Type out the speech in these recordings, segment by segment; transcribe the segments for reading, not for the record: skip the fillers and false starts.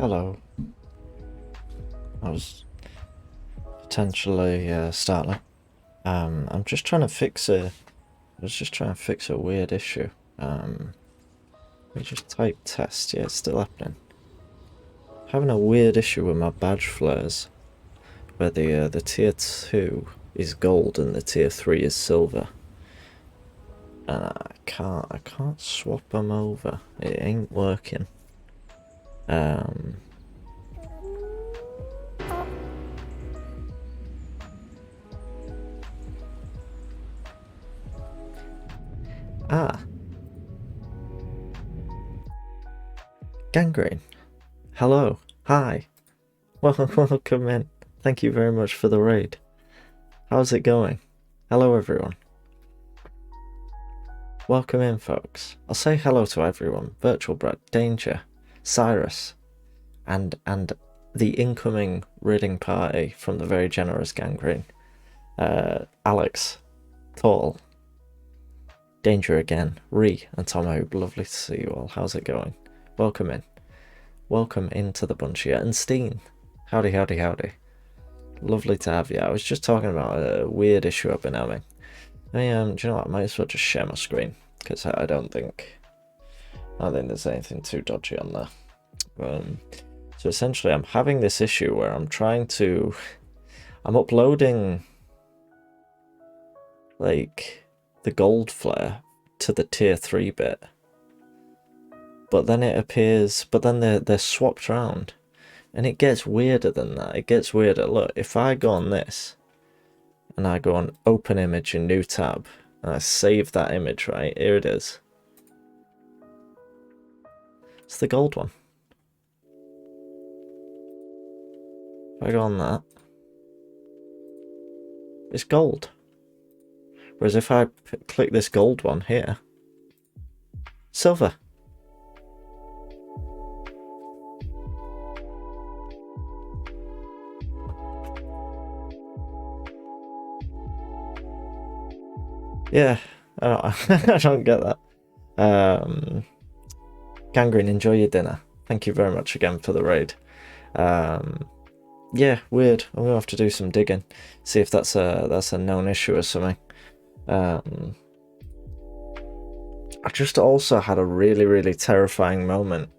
Hello. I was potentially starting. I'm just trying to fix a. I was just trying to fix a weird issue. We just type test. Yeah, it's still happening. Having a weird issue with my badge flares, where the tier 2 is gold and the tier 3 is silver. And I can't swap them over. It ain't working. Gangrene. Hello. Hi. Welcome in. Thank you very much for the raid. How's it going? Hello, everyone. Welcome in, folks. I'll say hello to everyone. Virtual Brad, Danger, Cyrus, and the incoming raiding party from the very generous Gangrene. Alex, Tall, Danger again, Ree, and Tomo. Lovely to see you all. How's it going? Welcome in. Welcome into the bunch here. And Steen. Howdy, howdy, howdy. Lovely to have you. I was just talking about a weird issue I've been having. Do you know what? I might as well just share my screen, because I don't think there's anything too dodgy on there. So essentially I'm having this issue where I'm uploading like the gold flare to the tier 3 bit. But then they're swapped around. And it gets weirder than that. It gets weirder. Look, if I go on this, and I go on open image in new tab, and I save that image, right? Here it is. It's the gold one. If I go on that, it's gold. Whereas if I click this gold one here, silver. Yeah, I don't get that. Gangrene, enjoy your dinner. Thank you very much again for the raid. Yeah, weird. I'm gonna have to do some digging, see if that's a known issue or something. I just also had a really terrifying moment.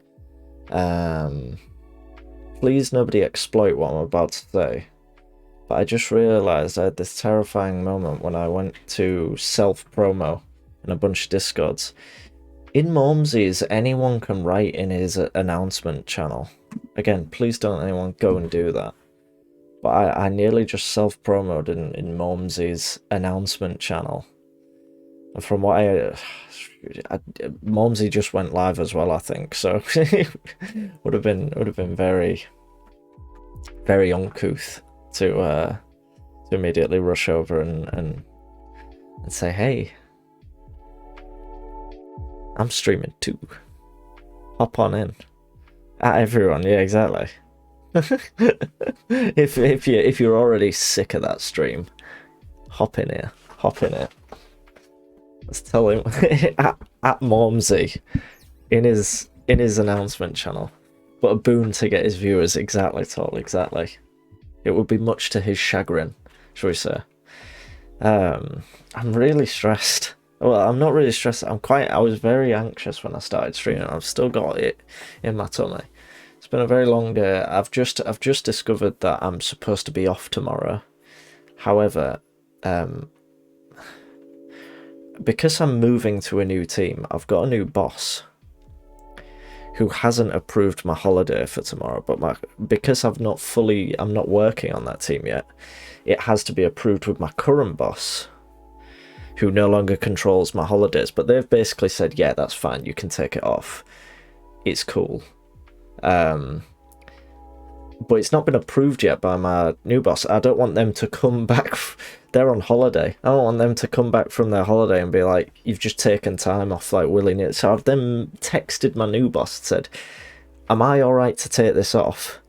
Please nobody exploit what I'm about to say. But I just realised I had this terrifying moment when I went to self-promo in a bunch of Discords. In Momsy's, anyone can write in his announcement channel. Again, please don't anyone go and do that. But I nearly just self-promoed in Momsy's announcement channel. And from what Momsy just went live as well, I think. So would have been very uncouth to immediately rush over and say, hey, I'm streaming too. Hop on in. At everyone, yeah, exactly. if you're already sick of that stream, hop in here. Let's tell him at Momsy in his announcement channel. But a boon to get his viewers, exactly, Tall, exactly. It would be much to his chagrin, shall we say. I'm really stressed. Well, I'm not really stressed. I was very anxious when I started streaming. I've still got it in my tummy. It's been a very long day. I've just discovered that I'm supposed to be off tomorrow. However, because I'm moving to a new team, I've got a new boss who hasn't approved my holiday for tomorrow, but because I'm not working on that team yet, it has to be approved with my current boss, who no longer controls my holidays. But they've basically said, yeah, that's fine, you can take it off, it's cool. But it's not been approved yet by my new boss. I don't want them to come back. They're on holiday. I don't want them to come back from their holiday and be like, you've just taken time off, like, willy-nilly. So I've then texted my new boss and said, am I alright to take this off?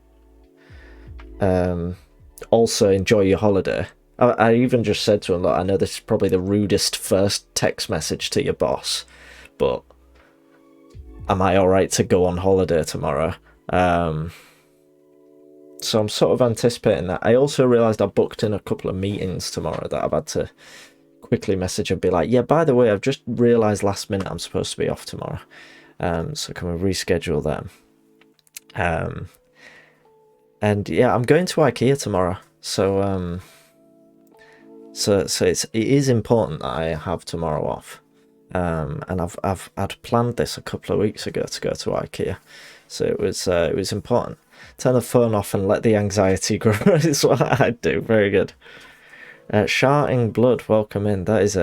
Also, enjoy your holiday. I even just said to him, look, I know this is probably the rudest first text message to your boss, but am I alright to go on holiday tomorrow? So I'm sort of anticipating that. I also realised I booked in a couple of meetings tomorrow that I've had to quickly message and be like, yeah, by the way, I've just realised last minute I'm supposed to be off tomorrow. So can we reschedule them? And yeah, I'm going to IKEA tomorrow. So it is important that I have tomorrow off. And I'd planned this a couple of weeks ago to go to IKEA, so it was important. Turn the phone off and let the anxiety grow is what I'd do. Very good. Sharting Blood, welcome in. That is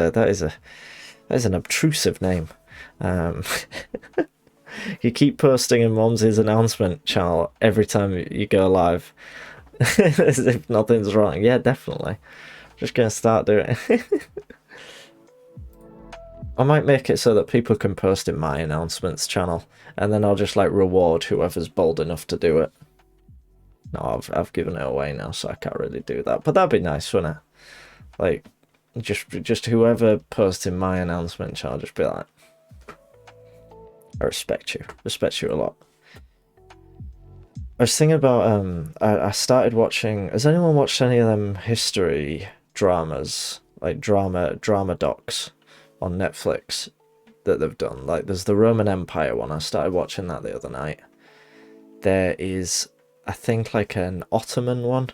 an obtrusive name. You keep posting in Momsy's announcement channel every time you go live, as if nothing's wrong. Yeah, definitely. Just gonna start doing it. I might make it so that people can post in my announcements channel, and then I'll just like reward whoever's bold enough to do it. No, I've given it away now, so I can't really do that. But that'd be nice, wouldn't it? Like, just whoever posts in my announcement channel, just be like, I respect you a lot. I was thinking about I started watching. Has anyone watched any of them history dramas, like drama docs on Netflix that they've done? Like, there's the Roman Empire one. I started watching that the other night. There is, I think, like an Ottoman one,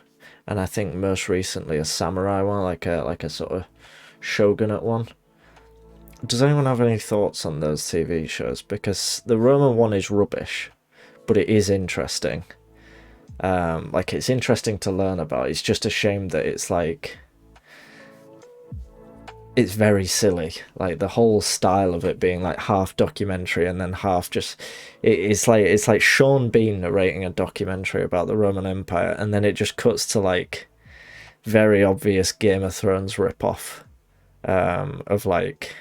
and I think most recently a samurai one, like a sort of shogunate one. Does anyone have any thoughts on those TV shows? Because the Roman one is rubbish, but it is interesting. Like, it's interesting to learn about. It's just a shame that it's like, it's very silly. Like, the whole style of it being like half documentary and then half just, it's like Sean Bean narrating a documentary about the Roman Empire, and then it just cuts to like very obvious Game of Thrones ripoff of like,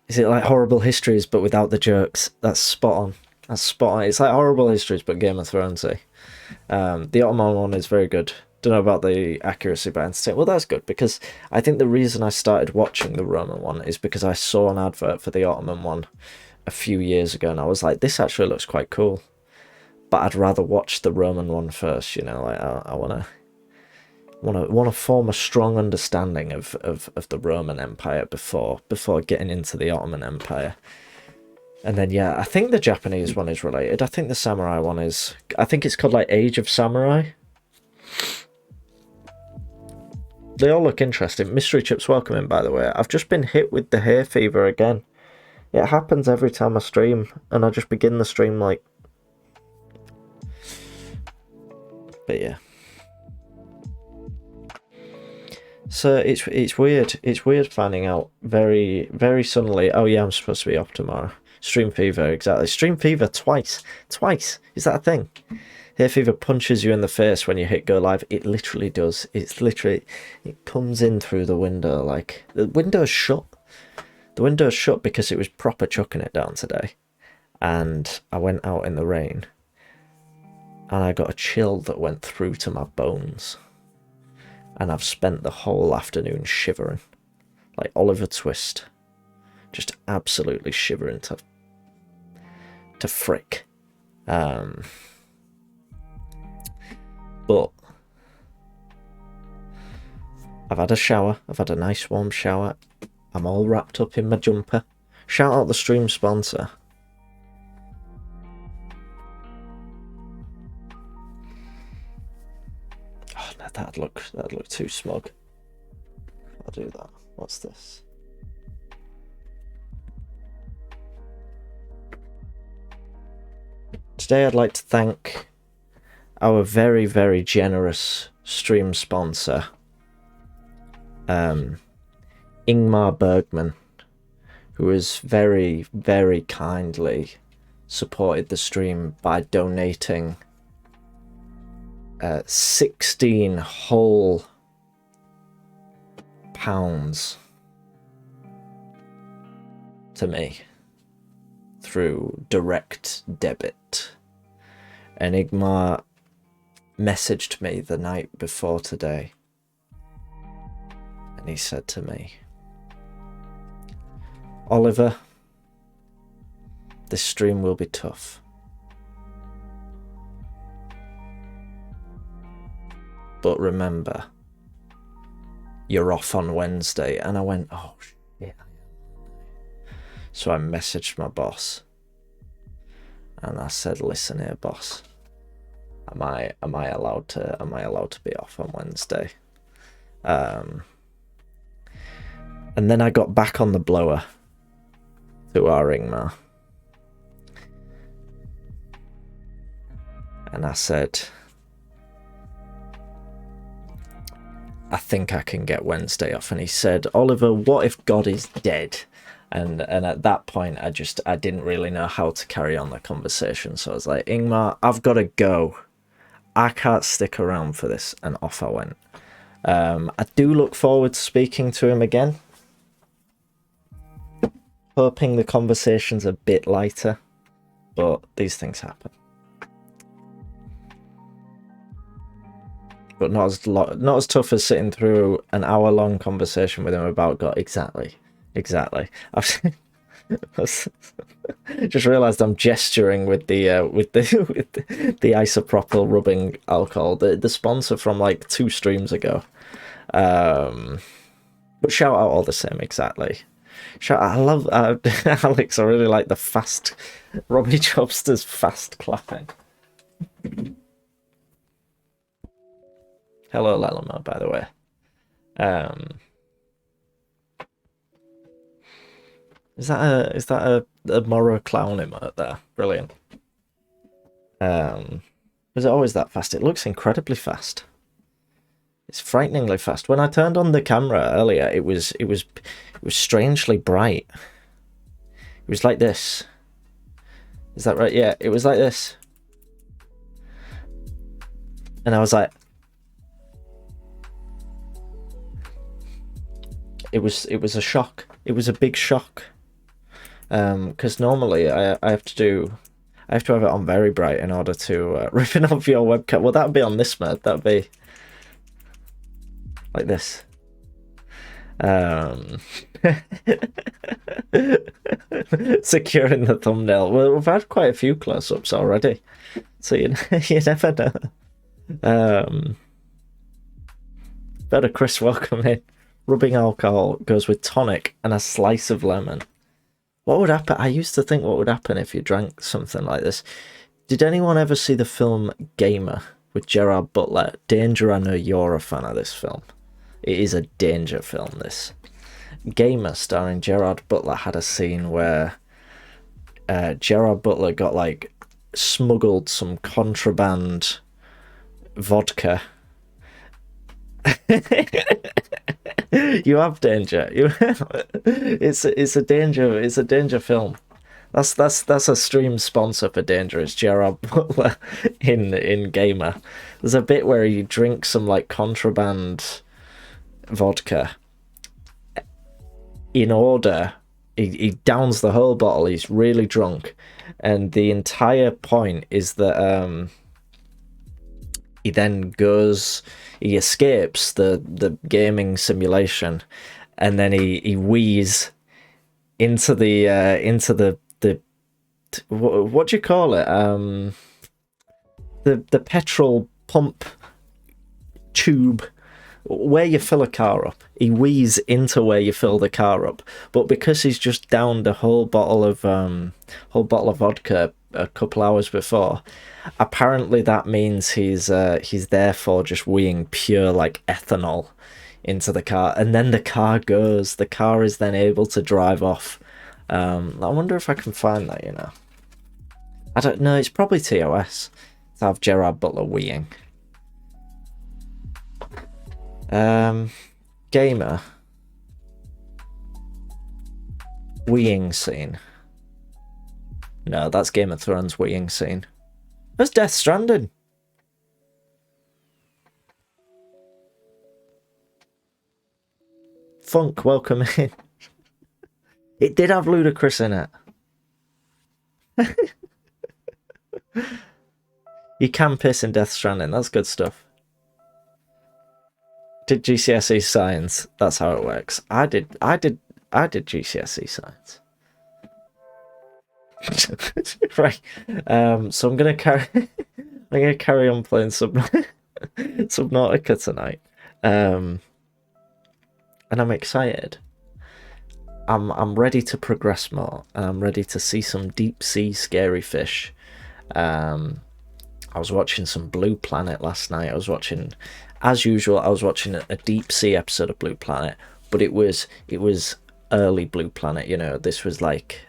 is it like Horrible Histories but without the jokes? That's spot on. It's like Horrible Histories but Game of Thronesy. The Ottoman one is very good. Don't know about the accuracy, but entertaining. Well, that's good, because I think the reason I started watching the Roman one is because I saw an advert for the Ottoman one a few years ago, and I was like, this actually looks quite cool. But I'd rather watch the Roman one first, you know. Like, I want to form a strong understanding of the Roman Empire before getting into the Ottoman Empire. And then, yeah, I think the Japanese one is related. I think the samurai one is, I think it's called like Age of Samurai. They all look interesting. Mystery Chips, welcome in, by the way. I've just been hit with the hay fever again. It happens every time I stream, and I just begin the stream like... But yeah. So it's weird. It's weird finding out very, very suddenly, oh yeah, I'm supposed to be off tomorrow. Stream fever, exactly. Stream fever twice. Is that a thing? Hay fever punches you in the face when you hit go live. It literally does. It comes in through the window. Like, the window's shut. The window's shut because it was proper chucking it down today. And I went out in the rain. And I got a chill that went through to my bones. And I've spent the whole afternoon shivering. Like Oliver Twist. Just absolutely shivering to frick. But I've had a shower. I've had a nice warm shower. I'm all wrapped up in my jumper. Shout out the stream sponsor. Oh no, that'd look too smug. I'll do that. What's this? Today I'd like to thank our very, very generous stream sponsor, Ingmar Bergman, who has very, very kindly supported the stream by donating 16 whole pounds to me through direct debit. And Ingmar messaged me the night before today, and he said to me, Oliver, this stream will be tough. but remember, you're off on Wednesday. And I went, oh shit. So I messaged my boss and I said, listen here, boss, am I allowed to be off on Wednesday? And then I got back on the blower to our Ingmar and I said, I think I can get Wednesday off. And he said, Oliver, what if God is dead? And at that point, I didn't really know how to carry on the conversation. So I was like, Ingmar, I've got to go. I can't stick around for this. And off I went. I do look forward to speaking to him again. Hoping the conversation's a bit lighter. But these things happen. But not as tough as sitting through an hour-long conversation with him about God. Exactly. I've just realised I'm gesturing with the isopropyl rubbing alcohol, the sponsor from like 2 streams ago. But shout out all the same. Exactly. I love Alex. I really like the fast Robbie Jobster's fast clapping. Hello, Lelamo, by the way. Is that a Morrow clown emote there? Brilliant. Was it always that fast? It looks incredibly fast. It's frighteningly fast. When I turned on the camera earlier, it was strangely bright. It was like this. Is that right? Yeah, it was like this. And I was like, it was a shock. It was a big shock. Because normally I have to have it on very bright in order to ripping off your webcam. Well, that'd be on this mode. That'd be like this. Securing the thumbnail. Well, we've had quite a few close-ups already, so you never know. Better Chris, welcome in. Rubbing alcohol goes with tonic and a slice of lemon. What would happen? I used to think what would happen if you drank something like this. Did anyone ever see the film Gamer with Gerard Butler? Danger, I know you're a fan of this film. It is a danger film, this. Gamer, starring Gerard Butler, had a scene where Gerard Butler got, like, smuggled some contraband vodka. You have danger. It's a danger film. That's a stream sponsor for Danger. It's Gerard Butler in Gamer. There's a bit where he drinks some like contraband vodka. In order, he downs the whole bottle. He's really drunk, and the entire point is that he then goes. He escapes the gaming simulation, and then he wheezes into the what do you call it? The petrol pump tube where you fill a car up. He wheezes into where you fill the car up, but because he's just downed a whole bottle of vodka a couple hours before, apparently that means he's therefore just weeing pure like ethanol into the car, and then the car is then able to drive off. I wonder if I can find that, I don't know, it's probably TOS to have Gerard Butler weeing. Gamer weeing scene. No, that's Game of Thrones weeing scene. That's Death Stranding. Funk, welcome in. It did have Ludacris in it. You can piss in Death Stranding. That's good stuff. Did GCSE science? That's how it works. I did GCSE science. Right. So I'm gonna carry on playing Subnautica. Subnautica tonight. And I'm excited. I'm ready to progress more, and I'm ready to see some deep sea scary fish. I was watching some Blue Planet last night. As usual, I was watching a deep sea episode of Blue Planet, but it was early Blue Planet. You know, this was like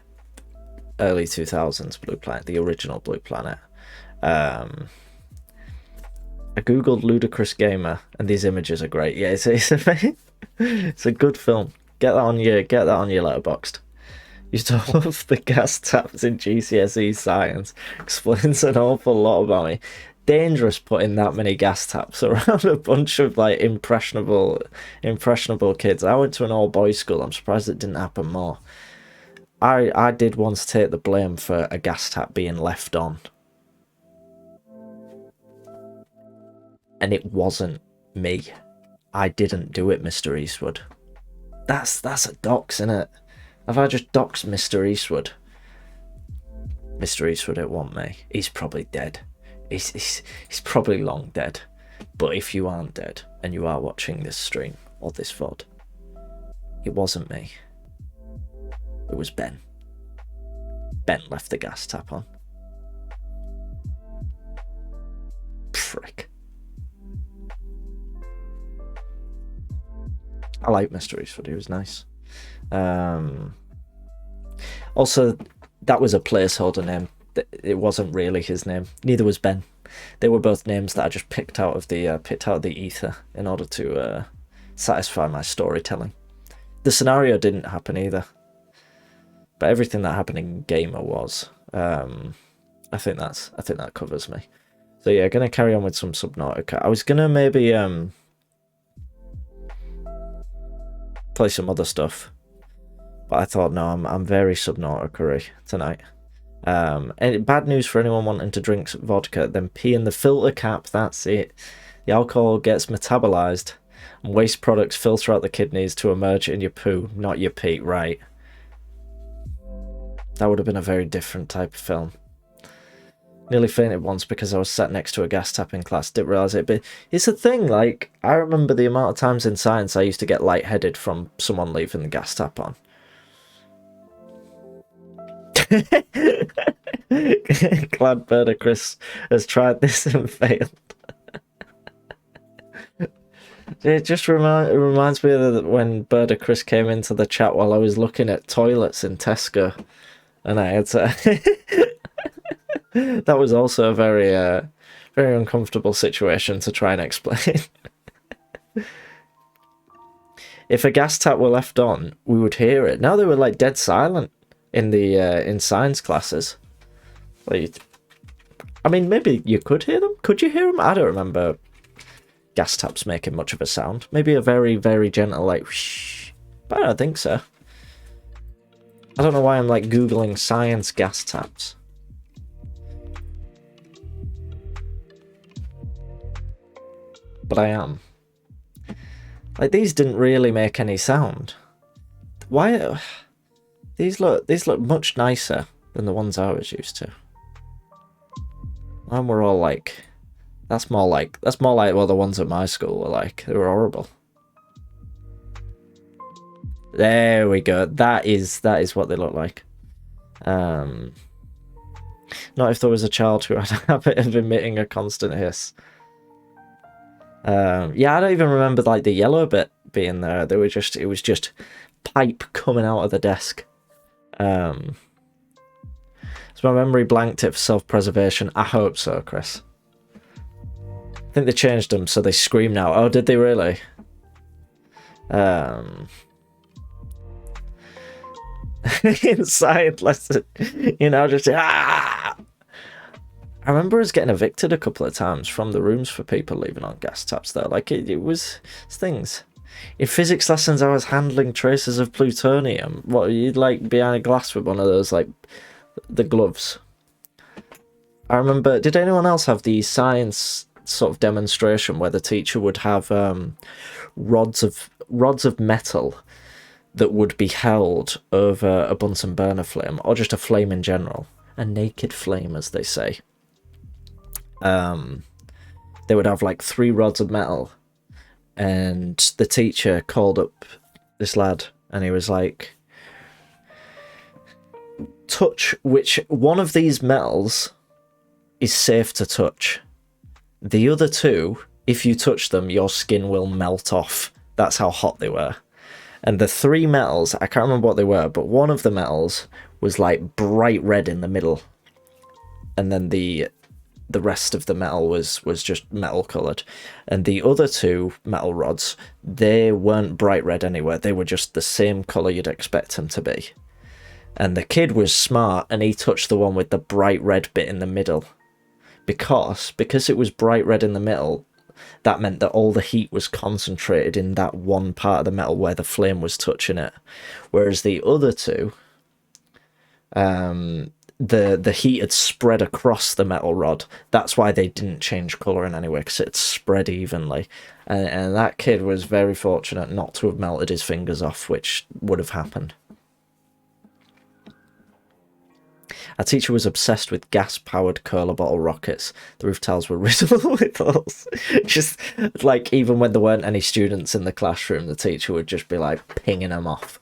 early 2000s Blue Planet, the original Blue Planet. I googled Ludicrous Gamer, and these images are great. Yeah, it's a good film. Get that on your Letterboxd. Used to love the gas taps in GCSE science. Explains an awful lot about me. Dangerous putting that many gas taps around a bunch of like impressionable kids. I went to an all boys school. I'm surprised it didn't happen more. I did once take the blame for a gas tap being left on, and it wasn't me. I didn't do it, Mr. Eastwood. That's a dox, innit? Have I just doxed Mr. Eastwood? Mr. Eastwood, it wasn't me. He's probably dead. He's probably long dead. But if you aren't dead and you are watching this stream or this VOD, it wasn't me. It was Ben. Ben left the gas tap on. Prick. I like Mr. Eastwood, he was nice. Also, that was a placeholder name. It wasn't really his name. Neither was Ben. They were both names that I just picked out of the ether in order to satisfy my storytelling. The scenario didn't happen either, but everything that happened in Gamer was. I think that covers me. So yeah, gonna carry on with some Subnautica. I was gonna maybe play some other stuff, but I thought no, I'm very Subnautica-y tonight. And bad news for anyone wanting to drink vodka, then pee in the filter cap. That's it. The alcohol gets metabolized and waste products filter out the kidneys to emerge in your poo, not your pee. Right, that would have been a very different type of film. Nearly fainted once because I was sat next to a gas tap in class. Didn't realise it, but it's a thing. Like, I remember the amount of times in science I used to get lightheaded from someone leaving the gas tap on. Glad Berta Chris has tried this and failed. It just reminds me of when Berta Chris came into the chat while I was looking at toilets in Tesco, and I had to. That was also a very very uncomfortable situation to try and explain. If a gas tap were left on, we would hear it. Now they were like dead silent in the in science classes. Like, I mean, maybe you could hear them. Could you hear them? I don't remember gas taps making much of a sound. Maybe a very, very gentle like whoosh, but I don't think so. I don't know why I'm like googling science gas taps. But I am. Like, these didn't really make any sound. Why? These look much nicer than the ones I was used to. Mine were all like, that's more like what the ones at my school were like. They were horrible. There we go. That is what they look like. Not if there was a child who had a habit of emitting a constant hiss. Yeah, I don't even remember like the yellow bit being there. It was just pipe coming out of the desk. So my memory blanked it for self-preservation. I hope so, Chris. I think they changed them so they scream now. Oh, did they really? Inside lesson, just ah. I remember us getting evicted a couple of times from the rooms for people leaving on gas taps though. Like, it was things. In physics lessons, I was handling traces of plutonium. What, you'd like behind a glass with one of those, like, the gloves. I remember, did anyone else have the science sort of demonstration where the teacher would have rods of metal that would be held over a Bunsen burner flame, or just a flame in general? A naked flame, as they say. they would have like 3 rods of metal, and the teacher called up this lad and he was like, touch which one of these metals is safe to touch. The other 2, if you touch them, your skin will melt off. That's how hot they were. And the 3 metals, I can't remember what they were, but one of the metals was like bright red in the middle, and then the rest of the metal was just metal coloured. And the other 2 metal rods, they weren't bright red anywhere. They were just the same colour you'd expect them to be. And the kid was smart, and he touched the one with the bright red bit in the middle. Because it was bright red in the middle, that meant that all the heat was concentrated in that one part of the metal where the flame was touching it. Whereas the other 2, the heat had spread across the metal rod. That's why they didn't change colour in any way, because it spread evenly. And that kid was very fortunate not to have melted his fingers off, which would have happened. Our teacher was obsessed with gas-powered cola bottle rockets. The roof tiles were riddled with holes. Just, like, even when there weren't any students in the classroom, the teacher would just be, like, pinging them off.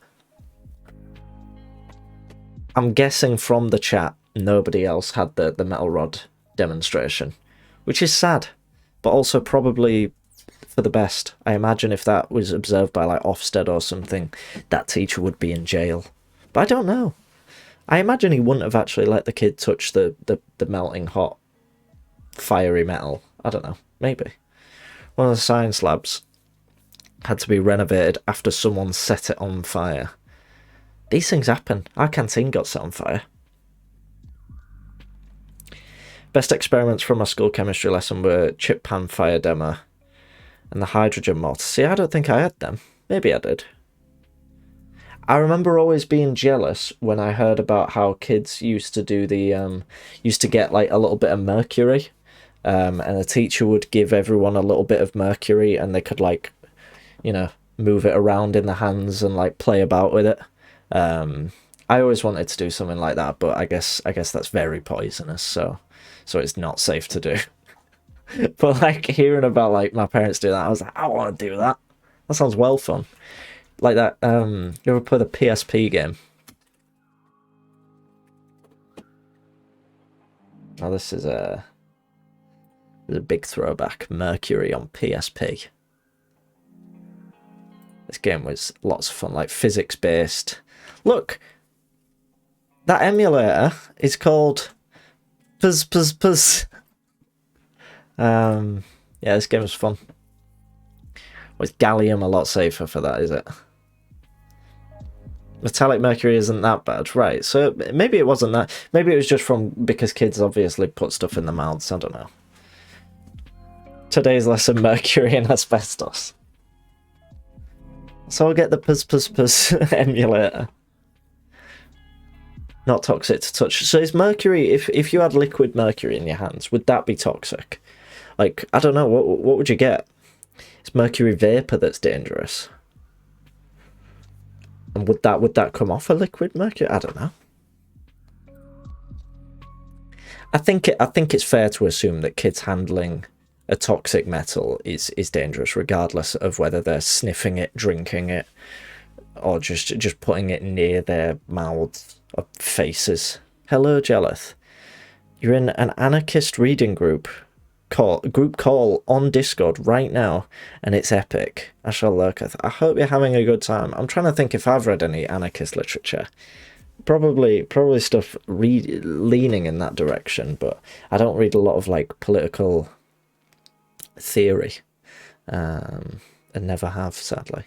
I'm guessing from the chat, nobody else had the metal rod demonstration, which is sad, but also probably for the best. I imagine if that was observed by, like, Ofsted or something, that teacher would be in jail. But I don't know. I imagine he wouldn't have actually let the kid touch the melting hot, fiery metal. I don't know. Maybe. One of the science labs had to be renovated after someone set it on fire. These things happen. Our canteen got set on fire. Best experiments from my school chemistry lesson were chip pan fire demo and the hydrogen mortar. See, I don't think I had them. Maybe I did. I remember always being jealous when I heard about how kids used to do used to get like a little bit of mercury, and the teacher would give everyone a little bit of mercury, and they could, like, you know, move it around in the hands and like play about with it. I always wanted to do something like that, but I guess that's very poisonous, so it's not safe to do. But like hearing about like my parents do that, I was like, I want to do that. That sounds well fun. Like that, you ever play the PSP game? Now this is a big throwback. Mercury on PSP. This game was lots of fun, like physics based. Look, that emulator is called Puzz. Yeah, this game was fun. With gallium a lot safer for that, is it? Metallic mercury isn't that bad, right? So maybe it wasn't that. Maybe it was just because kids obviously put stuff in their mouths. I don't know. Today's lesson: mercury and asbestos. So I'll get the Puzz emulator. Not toxic to touch. So is mercury? If you had liquid mercury in your hands, would that be toxic? Like, I don't know. What would you get? It's mercury vapor that's dangerous. And would that come off a liquid mercury? I don't know. I think it's fair to assume that kids handling a toxic metal is dangerous, regardless of whether they're sniffing it, drinking it, or just putting it near their mouths or faces. Hello, Jelith. You're in an anarchist reading group call on Discord right now, and it's epic. I shall lurketh. I hope you're having a good time. I'm trying to think if I've read any anarchist literature. Probably stuff leaning in that direction, but I don't read a lot of like political theory, and never have, sadly.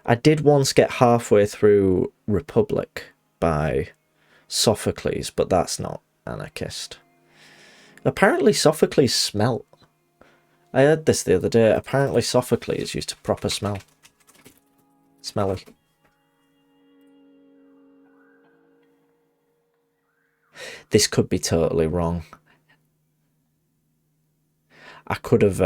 I did once get halfway through Republic by Sophocles, but that's not anarchist. Apparently Sophocles smelt. I heard this the other day. Apparently Sophocles used to proper smell. Smelly. This could be totally wrong. I could have...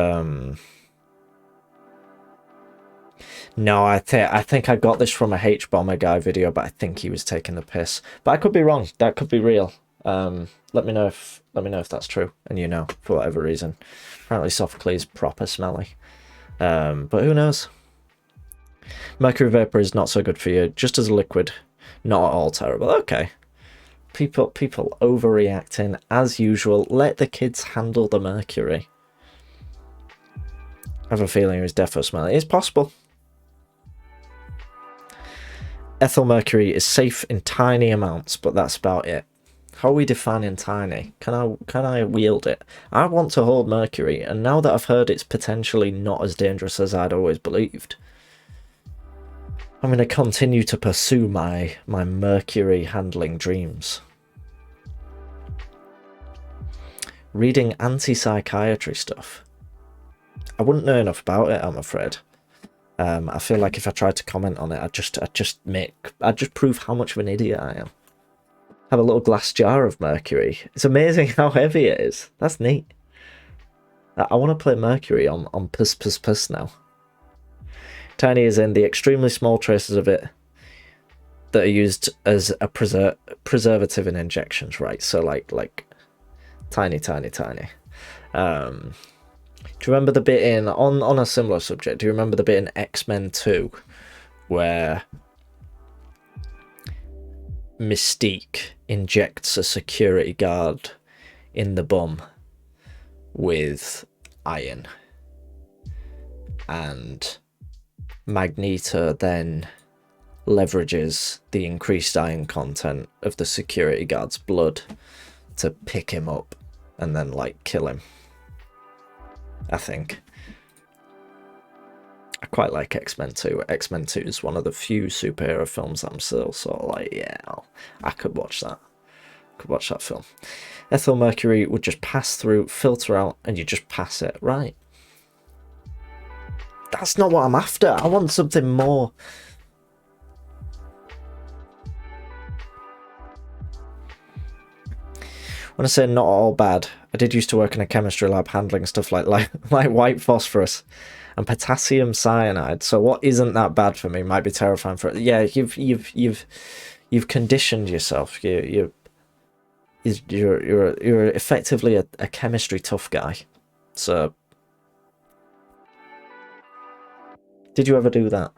No, I think I got this from a H-Bomber guy video, but I think he was taking the piss. But I could be wrong. That could be real. Let me know if that's true, and you know, for whatever reason. Apparently Sophocles proper smelly. But who knows? Mercury vapor is not so good for you, just as a liquid. Not at all terrible. Okay. People overreacting as usual. Let the kids handle the mercury. I have a feeling it was defo smelly. It's possible. Ethyl mercury is safe in tiny amounts, but that's about it. How are we defining tiny? Can I wield it? I want to hold mercury, and now that I've heard it's potentially not as dangerous as I'd always believed, I'm going to continue to pursue my mercury handling dreams. Reading anti-psychiatry stuff. I wouldn't know enough about it, I'm afraid. I feel like if I tried to comment on it, I'd just prove how much of an idiot I am. Have a little glass jar of mercury. It's amazing how heavy it is. That's neat. I want to play mercury on Puss now. Tiny is in the extremely small traces of it that are used as a preservative in injections, right? So like tiny. Do you remember the bit in on a similar subject? Do you remember the bit in X-Men 2 where Mystique injects a security guard in the bum with iron, and Magneto then leverages the increased iron content of the security guard's blood to pick him up and then like kill him? I think. I quite like X-Men 2. X-Men 2 is one of the few superhero films that I'm still sort of like, yeah, I could watch that. Could watch that film. Ethyl mercury would just pass through, filter out, and you just pass it. Right. That's not what I'm after. I want something more. When I say not all bad, I did used to work in a chemistry lab handling stuff like white phosphorus and potassium cyanide. So what isn't that bad for me might be terrifying for it. Yeah, you've conditioned yourself. You're effectively a chemistry tough guy. So did you ever do that?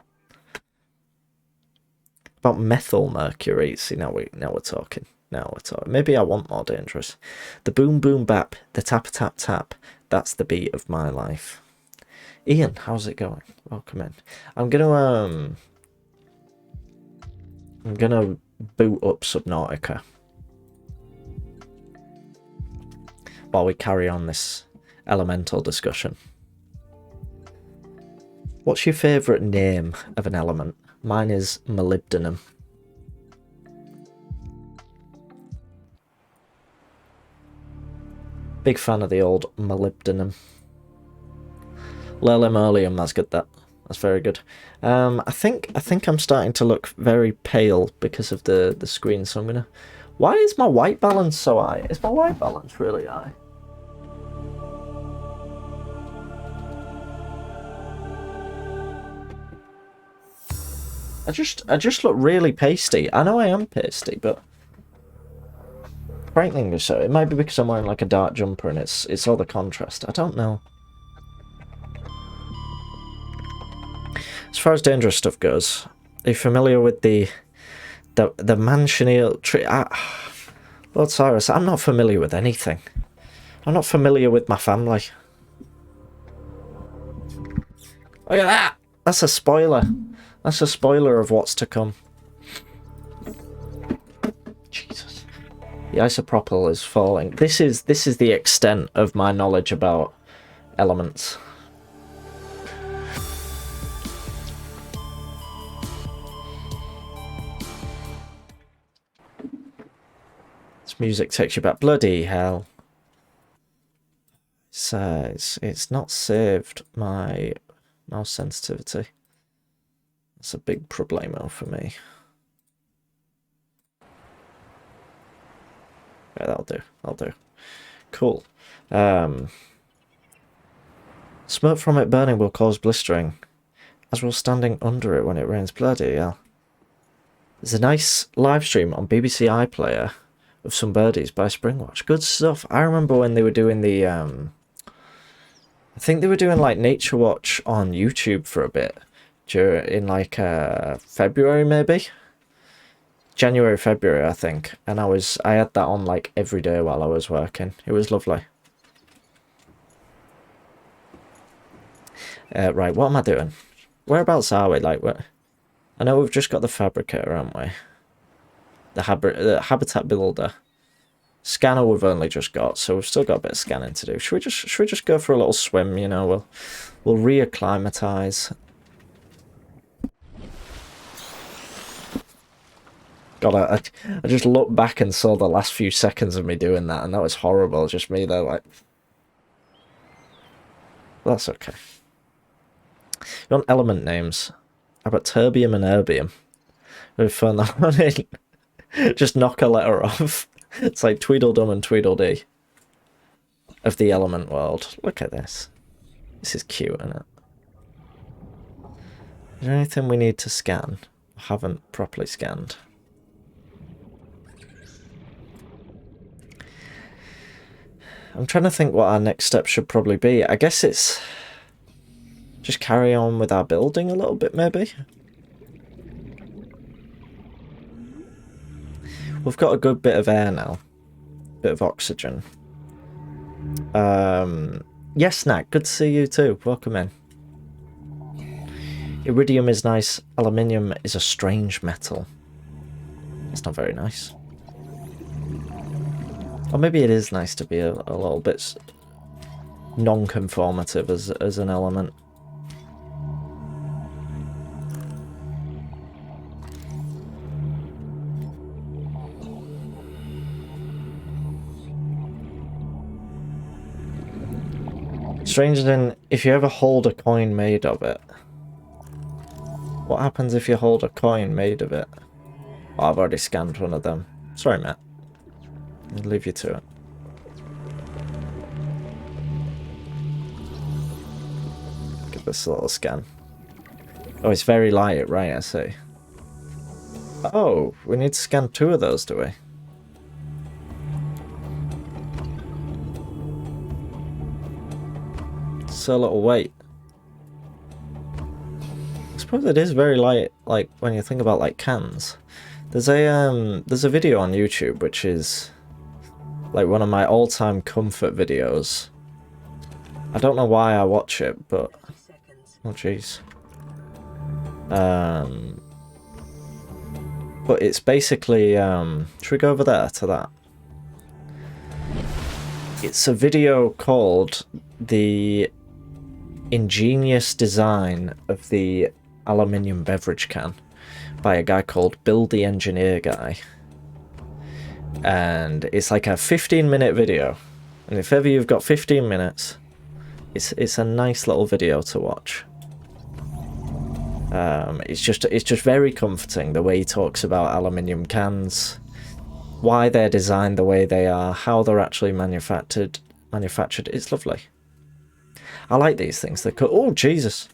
About methyl mercury. See, now we're talking. Now we're talking. Maybe I want more dangerous. The boom boom bap, the tap tap tap. That's the beat of my life. Ian, how's it going? Welcome in. I'm gonna boot up Subnautica while we carry on this elemental discussion. What's your favourite name of an element? Mine is molybdenum. Big fan of the old molybdenum. Lelemerlium, that's good. That's very good. I think I'm starting to look very pale because of the screen. So I'm gonna. Why is my white balance so high? Is my white balance really high? I just look really pasty. I know I am pasty, but frankly so. It might be because I'm wearing like a dark jumper and it's all the contrast. I don't know. As far as dangerous stuff goes, are you familiar with the manchineal tree? Lord Cyrus, I'm not familiar with anything. I'm not familiar with my family. Look at that! That's a spoiler. That's a spoiler of what's to come. Jesus. The isopropyl is falling. This is the extent of my knowledge about elements. This music takes you back. Bloody hell. It says it's not saved my mouse sensitivity. That's a big problemo for me. Yeah, that'll do. Cool. Smoke from it burning will cause blistering, as will standing under it when it rains. Bloody hell. There's a nice live stream on BBC iPlayer of Some Birdies by Springwatch. Good stuff. I remember when they were doing the I think they were doing like Nature Watch on YouTube for a bit in like February maybe. January, February, I think. And I had that on like every day while I was working. It was lovely. Right, what am I doing? Whereabouts are we? Like, what? I know we've just got the fabricator, haven't we? The habitat builder. Scanner we've only just got, so we've still got a bit of scanning to do. Should we just go for a little swim? You know, we'll reacclimatise. God, I just looked back and saw the last few seconds of me doing that, and that was horrible. Just me there, like. Well, that's okay. You want element names? How about terbium and erbium? We've found that one in. Just knock a letter off. It's like Tweedledum and Tweedledee of the element world. Look at this. This is cute, isn't it? Is there anything we need to scan? I haven't properly scanned. I'm trying to think what our next step should probably be. I guess it's just carry on with our building a little bit, maybe. We've got a good bit of air now. Bit of oxygen. Yes, Snack, good to see you too. Welcome in. Iridium is nice. Aluminium is a strange metal. It's not very nice. Or maybe it is nice to be a little bit non-conformative as an element. Stranger than if you ever hold a coin made of it. What happens if you hold a coin made of it? Oh, I've already scanned one of them. Sorry, Matt. I'll leave you to it. Give this a little scan. Oh, it's very light, right, I see. Oh, we need to scan 2 of those, do we? So little weight. I suppose it is very light, like when you think about like cans. There's a video on YouTube which is like one of my all-time comfort videos. I don't know why I watch it, but oh jeez. But it's basically should we go over there to that? It's a video called The Ingenious Design of the Aluminium Beverage Can by a guy called Bill the Engineer Guy. And it's like a 15-minute video. And if ever you've got 15 minutes, it's a nice little video to watch. It's just very comforting the way he talks about aluminium cans, why they're designed the way they are, how they're actually manufactured. It's lovely. I like these things. They're cool. Oh, Jesus.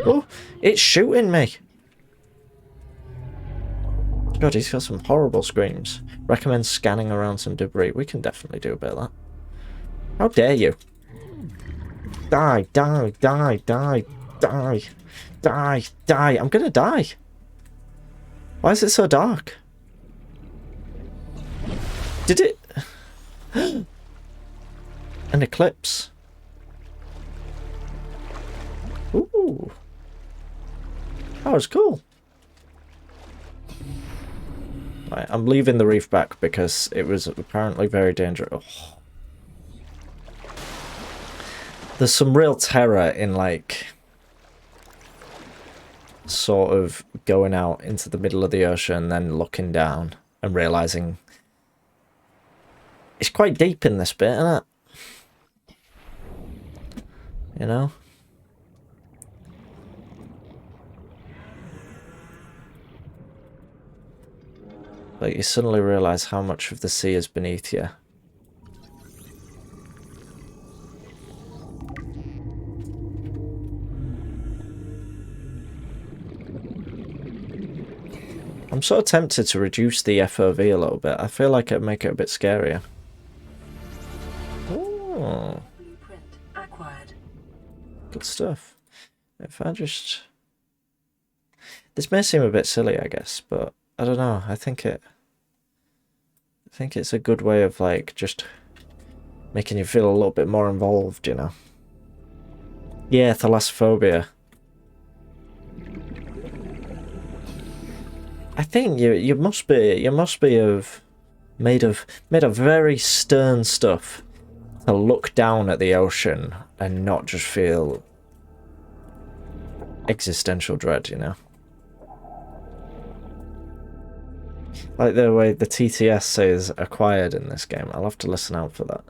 Oh, it's shooting me. God, he's got some horrible screams. Recommend scanning around some debris. We can definitely do a bit of that. How dare you? Die, die, die, die, die, die, die. I'm gonna die. Why is it so dark? Did it... An eclipse. Ooh. That was cool. Right, I'm leaving the reef back because it was apparently very dangerous. Oh. There's some real terror in, like, sort of going out into the middle of the ocean and then looking down and realising it's quite deep in this bit, isn't it? You know? Like, you suddenly realise how much of the sea is beneath you. I'm I'm sort of tempted to reduce the FOV a little bit. I feel like it'd make it a bit scarier. Oh. Good stuff. If I just... This may seem a bit silly, I guess, but I don't know. I think it's a good way of, like, just making you feel a little bit more involved, you know? Yeah, thalassophobia. I think you must be made of very stern stuff to look down at the ocean and not just feel existential dread, you know? Like the way the TTS says acquired in this game. I'll have to listen out for that.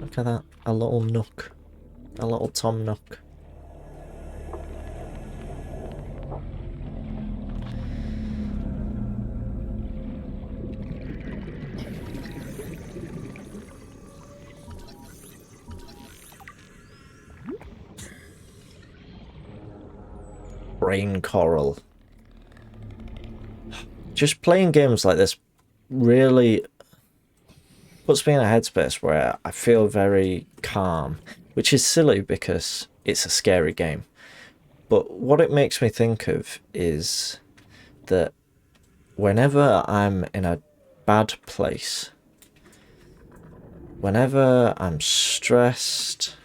Look at that. A little nook. A little Tom Nook. Brain coral. Just playing games like this really puts me in a headspace where I feel very calm, which is silly because it's a scary game. But what it makes me think of is that whenever I'm in a bad place, whenever I'm stressed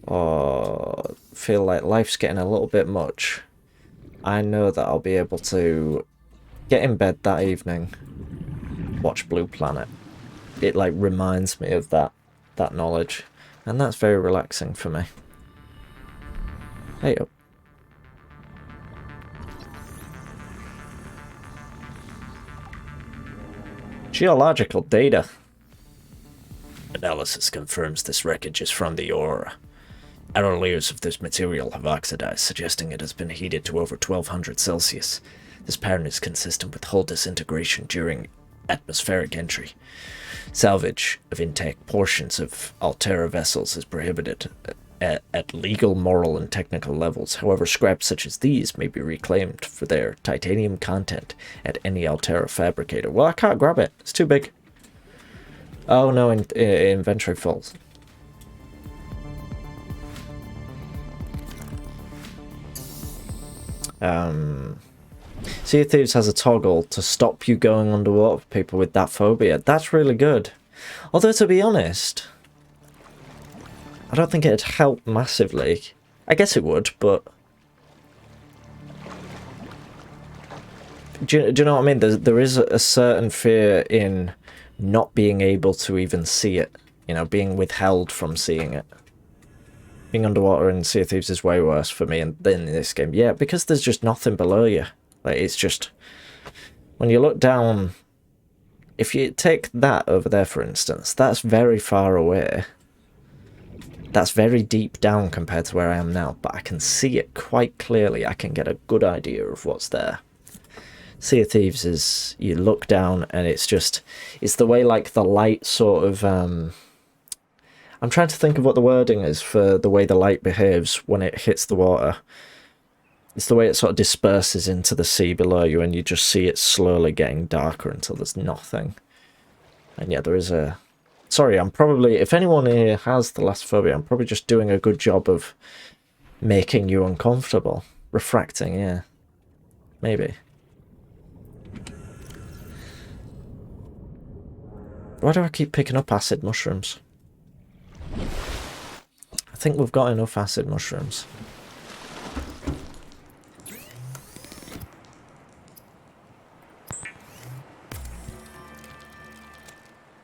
or feel like life's getting a little bit much, I know that I'll be able to get in bed that evening, watch Blue Planet. It like reminds me of that knowledge, and that's very relaxing for me. Hey up. Geological data. Analysis confirms this wreckage is from the aura. Outer layers of this material have oxidized, suggesting it has been heated to over 1200 Celsius. This pattern is consistent with hull disintegration during atmospheric entry. Salvage of intact portions of Altera vessels is prohibited at legal, moral, and technical levels. However, scraps such as these may be reclaimed for their titanium content at any Altera fabricator. Well, I can't grab it. It's too big. Oh no, inventory falls. Sea of Thieves has a toggle to stop you going underwater for people with that phobia. That's really good. Although, to be honest, I don't think it'd help massively. I guess it would, but... Do you know what I mean? There is a certain fear in not being able to even see it. You know, being withheld from seeing it. Being underwater in Sea of Thieves is way worse for me than in this game. Yeah, because there's just nothing below you. Like, it's just... When you look down... If you take that over there, for instance, that's very far away. That's very deep down compared to where I am now, but I can see it quite clearly. I can get a good idea of what's there. Sea of Thieves is... You look down and it's just... It's the way, like, the light sort of... I'm trying to think of what the wording is for the way the light behaves when it hits the water. It's the way it sort of disperses into the sea below you, and you just see it slowly getting darker until there's nothing. And yeah, there is a... Sorry, I'm probably... If anyone here has thalassophobia, I'm probably just doing a good job of making you uncomfortable. Refracting, yeah. Maybe. Why do I keep picking up acid mushrooms? I think we've got enough acid mushrooms.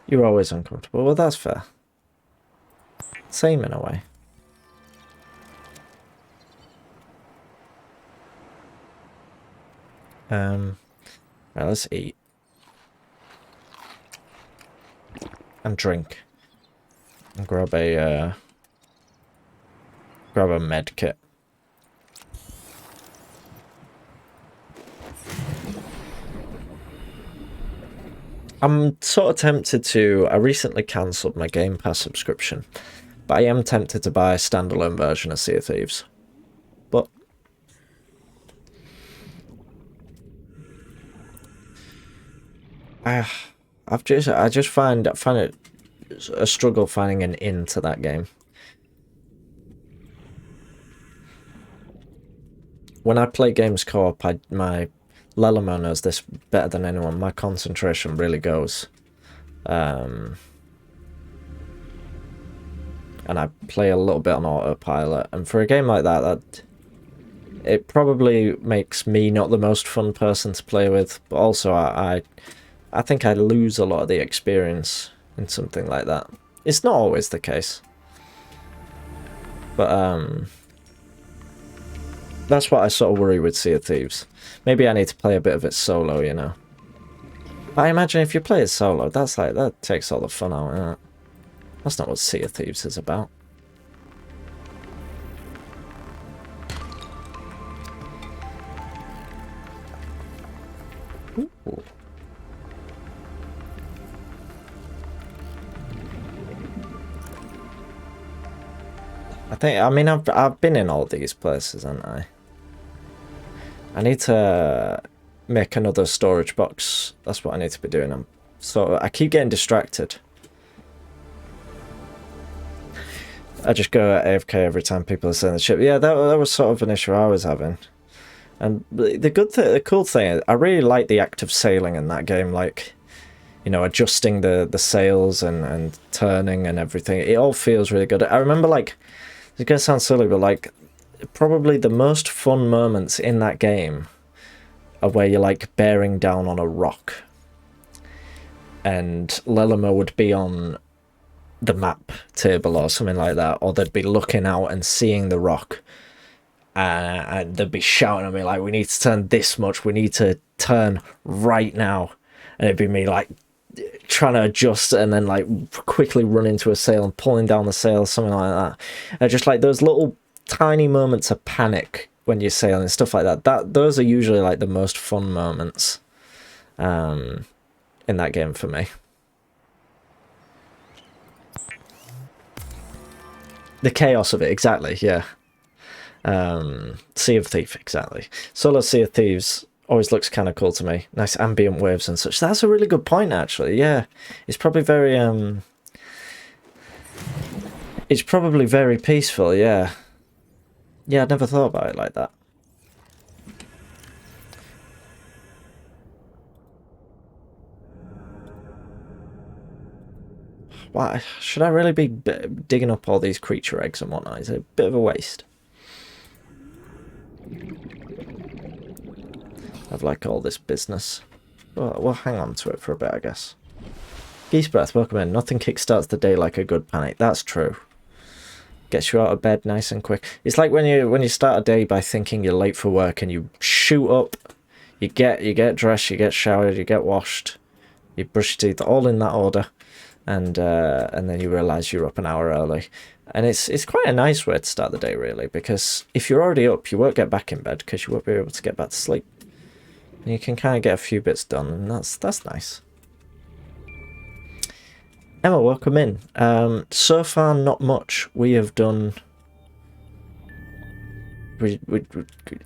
You're always uncomfortable. Well, that's fair. Same in a way. Right, let's eat. And drink. And grab a med kit. I'm sort of tempted to... I recently cancelled my Game Pass subscription, but I am tempted to buy a standalone version of Sea of Thieves. but I just find it a struggle finding an in to that game. When I play games co-op, my Lelamo knows this better than anyone. My concentration really goes. And I play a little bit on autopilot. And for a game like that, it probably makes me not the most fun person to play with. But also, I think I lose a lot of the experience in something like that. It's not always the case. But, that's what I sort of worry with Sea of Thieves. Maybe I need to play a bit of it solo, you know. But I imagine if you play it solo, that takes all the fun out of it. That's not what Sea of Thieves is about. Ooh. I mean, I've been in all these places, haven't I? I need to make another storage box. That's what I need to be doing. So I keep getting distracted. I just go AFK every time people are saying the ship. Yeah, that was sort of an issue I was having. And the cool thing is, I really like the act of sailing in that game. Like, you know, adjusting the sails and turning and everything. It all feels really good. I remember, like, it's gonna sound silly, but like, probably the most fun moments in that game are where you're like bearing down on a rock and Lelamo would be on the map table or something like that, or they'd be looking out and seeing the rock and they'd be shouting at me like, we need to turn this much, we need to turn right now, and it'd be me like trying to adjust and then like quickly run into a sail and pulling down the sail, something like that. And just like those little tiny moments of panic when you're sailing and stuff like that, those are usually like the most fun moments in that game for me. The chaos of it, exactly, yeah. Sea of Thief, exactly. Solo Sea of Thieves always looks kind of cool to me. Nice ambient waves and such. That's a really good point, actually, yeah. It's probably very peaceful, yeah. Yeah, I'd never thought about it like that. Why should I really be digging up all these creature eggs and whatnot? It's a bit of a waste. I've like all this business. Well, we'll hang on to it for a bit, I guess. Geese Breath, welcome in. Nothing kickstarts the day like a good panic. That's true. Gets you out of bed nice and quick. It's like when you start a day by thinking you're late for work and you shoot up, you get dressed, you get showered, you get washed, you brush your teeth, all in that order, and then you realise you're up an hour early. And it's quite a nice way to start the day, really, because if you're already up, you won't get back in bed because you won't be able to get back to sleep. And you can kind of get a few bits done, and that's nice. Emma, welcome in. So far, not much. We have done.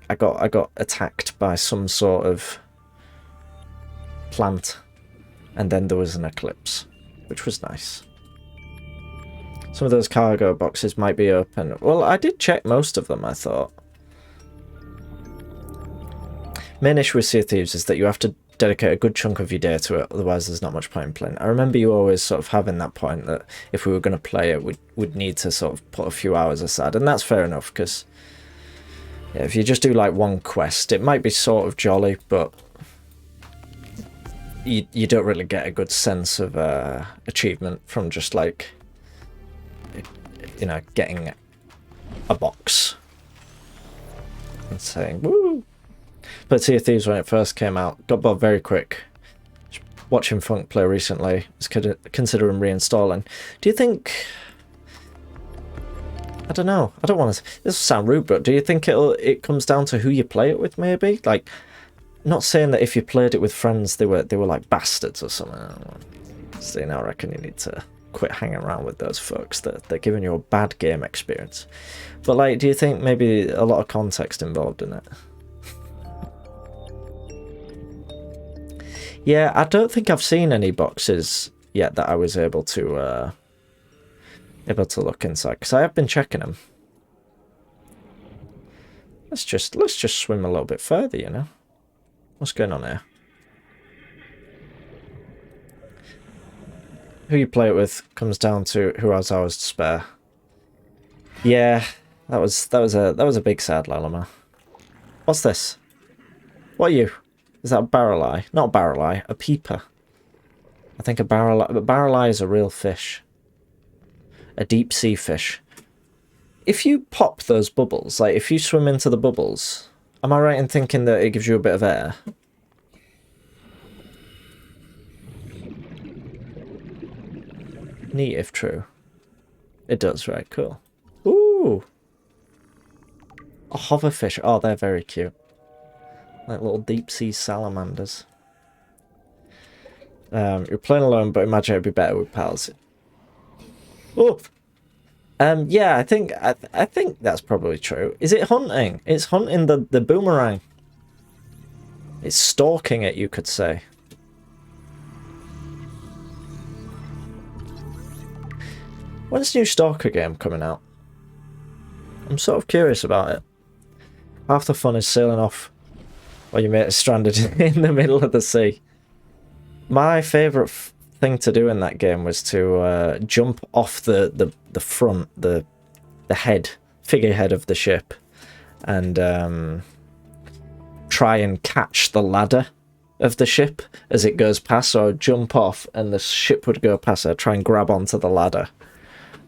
I got attacked by some sort of plant, and then there was an eclipse, which was nice. Some of those cargo boxes might be open. Well, I did check most of them, I thought. Main issue with Sea of Thieves is that you have to dedicate a good chunk of your day to it, otherwise there's not much point in playing. I remember you always sort of having that point that if we were going to play it, we'd need to sort of put a few hours aside, and that's fair enough, because yeah, if you just do like one quest, it might be sort of jolly, but you don't really get a good sense of achievement from just like, you know, getting a box and saying woo. But Sea of Thieves, when it first came out, got bored very quick. Watching Funk play recently, was considering reinstalling. Do you think? I don't know. I don't want to. This will sound rude, but do you think it comes down to who you play it with? Maybe, like, not saying that if you played it with friends, they were like bastards or something. So, you know, I reckon you need to quit hanging around with those folks. They're giving you a bad game experience. But like, do you think maybe a lot of context involved in it? Yeah, I don't think I've seen any boxes yet that I was able to look inside, because I have been checking them. Let's just swim a little bit further, you know. What's going on here? Who you play it with comes down to who has hours to spare. Yeah, that was a big sad llama. What's this? What are you? Is that a barrel eye? Not a barrel eye, a peeper. I think a barrel eye is a real fish. A deep sea fish. If you pop those bubbles, like if you swim into the bubbles, am I right in thinking that it gives you a bit of air? Neat if true. It does, right? Cool. Ooh! A hoverfish. Oh, they're very cute. Like little deep sea salamanders. You're playing alone, but imagine it'd be better with pals. Oh! Yeah, I think that's probably true. Is it hunting? It's hunting the boomerang. It's stalking it, you could say. When's the new Stalker game coming out? I'm sort of curious about it. Half the fun is sailing off while your mate is stranded in the middle of the sea. My favourite thing to do in that game was to jump off the front, the figurehead of the ship, and try and catch the ladder of the ship as it goes past. So I'd jump off and the ship would go past. I'd try and grab onto the ladder.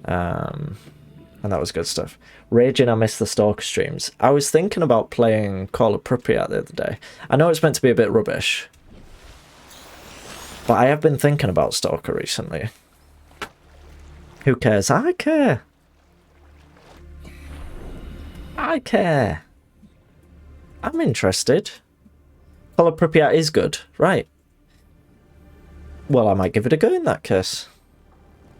And that was good stuff. Raging, I missed the Stalker streams. I was thinking about playing Call of Pripyat the other day. I know it's meant to be a bit rubbish, but I have been thinking about Stalker recently. Who cares? I care. I care. I'm interested. Call of Pripyat is good, right? Well, I might give it a go in that case.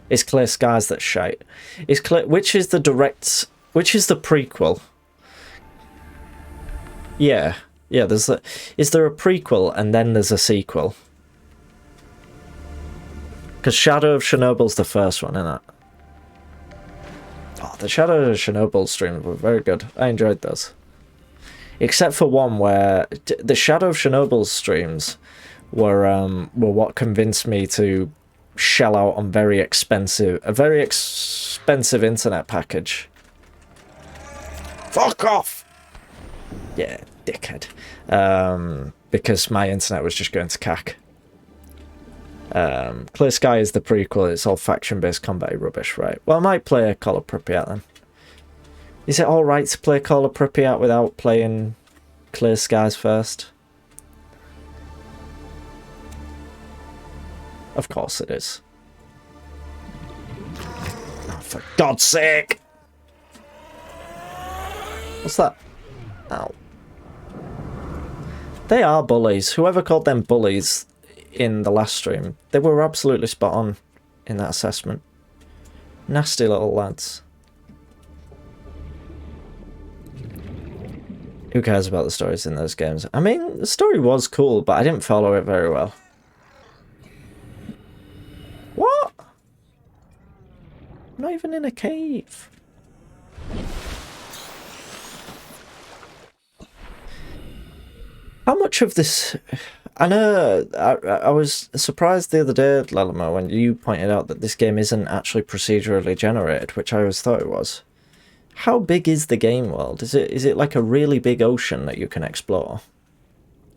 It's Clear Skies that's shite. It's clear. Which is the prequel? Yeah. There's a. Is there a prequel and then there's a sequel? Because Shadow of Chernobyl's the first one, isn't it? Oh, the Shadow of Chernobyl streams were very good. I enjoyed those. Except for one where the Shadow of Chernobyl streams were what convinced me to shell out on a very expensive internet package. Fuck off! Yeah, dickhead. Because my internet was just going to cack. Clear Sky is the prequel. It's all faction-based combat rubbish, right? Well, I might play a Call of Pripyat then. Is it alright to play Call of Pripyat without playing Clear Skies first? Of course it is. Oh, for God's sake! What's that? Ow. They are bullies. Whoever called them bullies in the last stream, they were absolutely spot on in that assessment. Nasty little lads. Who cares about the stories in those games? I mean, the story was cool, but I didn't follow it very well. What? I'm not even in a cave. How much of this... I know, I was surprised the other day, Lalamo, when you pointed out that this game isn't actually procedurally generated, which I always thought it was. How big is the game world? Is it like a really big ocean that you can explore?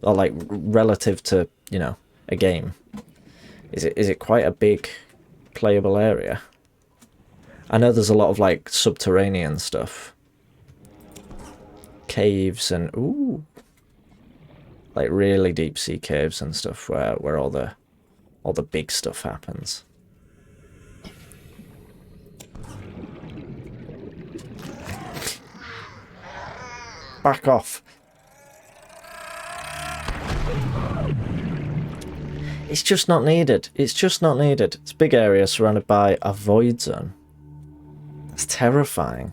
Or like relative to, you know, a game? Is it quite a big playable area? I know there's a lot of like subterranean stuff. Caves and ooh. Like really deep sea caves and stuff where all the big stuff happens. Back off. It's just not needed. It's just not needed. It's a big area surrounded by a void zone. That's terrifying.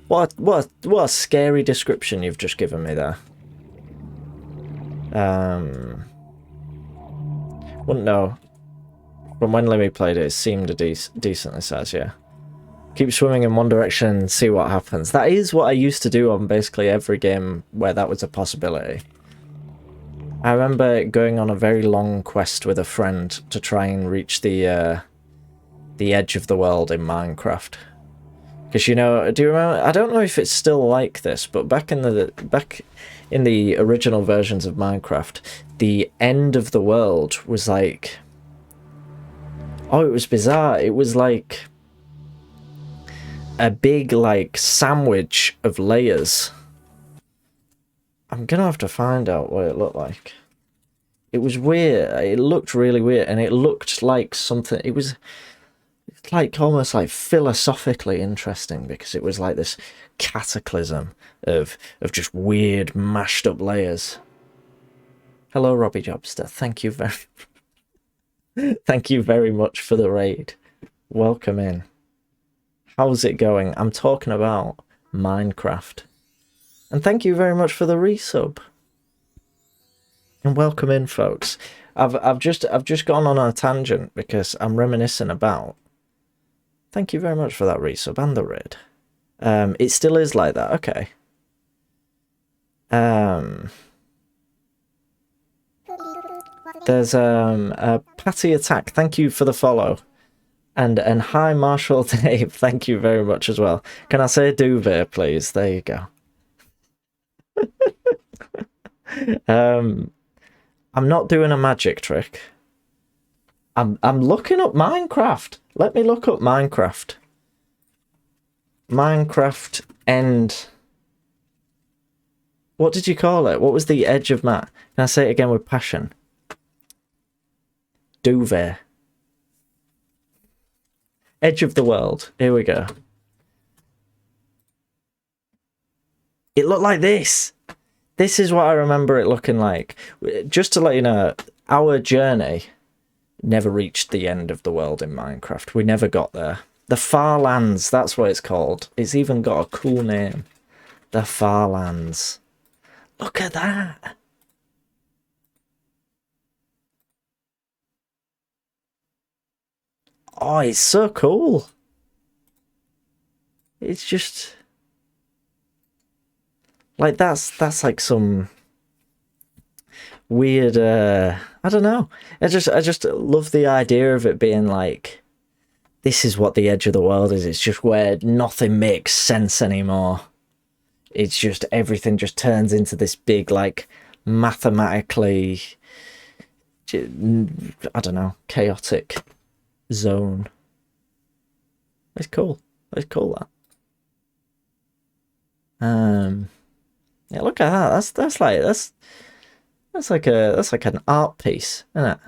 What a scary description you've just given me there. Wouldn't know. From when Lemmy played it, it seemed a decently sized, yeah. Keep swimming in one direction and see what happens. That is what I used to do on basically every game where that was a possibility. I remember going on a very long quest with a friend to try and reach the edge of the world in Minecraft. Because, you know, do you remember? I don't know if it's still like this, but back in the original versions of Minecraft, the end of the world was like, oh, it was bizarre. It was like a big like sandwich of layers. I'm gonna have to find out what it looked like. It was weird. It looked really weird, and it looked like something. It was like almost like philosophically interesting, because it was like this cataclysm of just weird mashed up layers. Hello, Robbie Jobster. Thank you very much for the raid. Welcome in. How's it going? I'm talking about Minecraft. And thank you very much for the resub. And welcome in, folks. I've just gone on a tangent because I'm reminiscing about. Thank you very much for that resub and the raid. It still is like that. Okay. There's a Patty Attack. Thank you for the follow. And hi, Marshall Dave. Thank you very much as well. Can I say duvet, please? There you go. I'm not doing a magic trick. I'm looking up Minecraft. Let me look up Minecraft. Minecraft end. What did you call it? What was the edge of Matt? Can I say it again with passion? Duvet. Edge of the world. Here we go. It looked like this. This is what I remember it looking like. Just to let you know, our journey never reached the end of the world in Minecraft. We never got there. The Far Lands, that's what it's called. It's even got a cool name. The Far Lands. Look at that. Oh, it's so cool. It's just like that's like some weird I don't know. I just love the idea of it being like, this is what the edge of the world is. It's just where nothing makes sense anymore. It's just everything just turns into this big like mathematically, I don't know, chaotic zone. It's cool. It's cool that. Yeah, look at that. That's like an art piece, isn't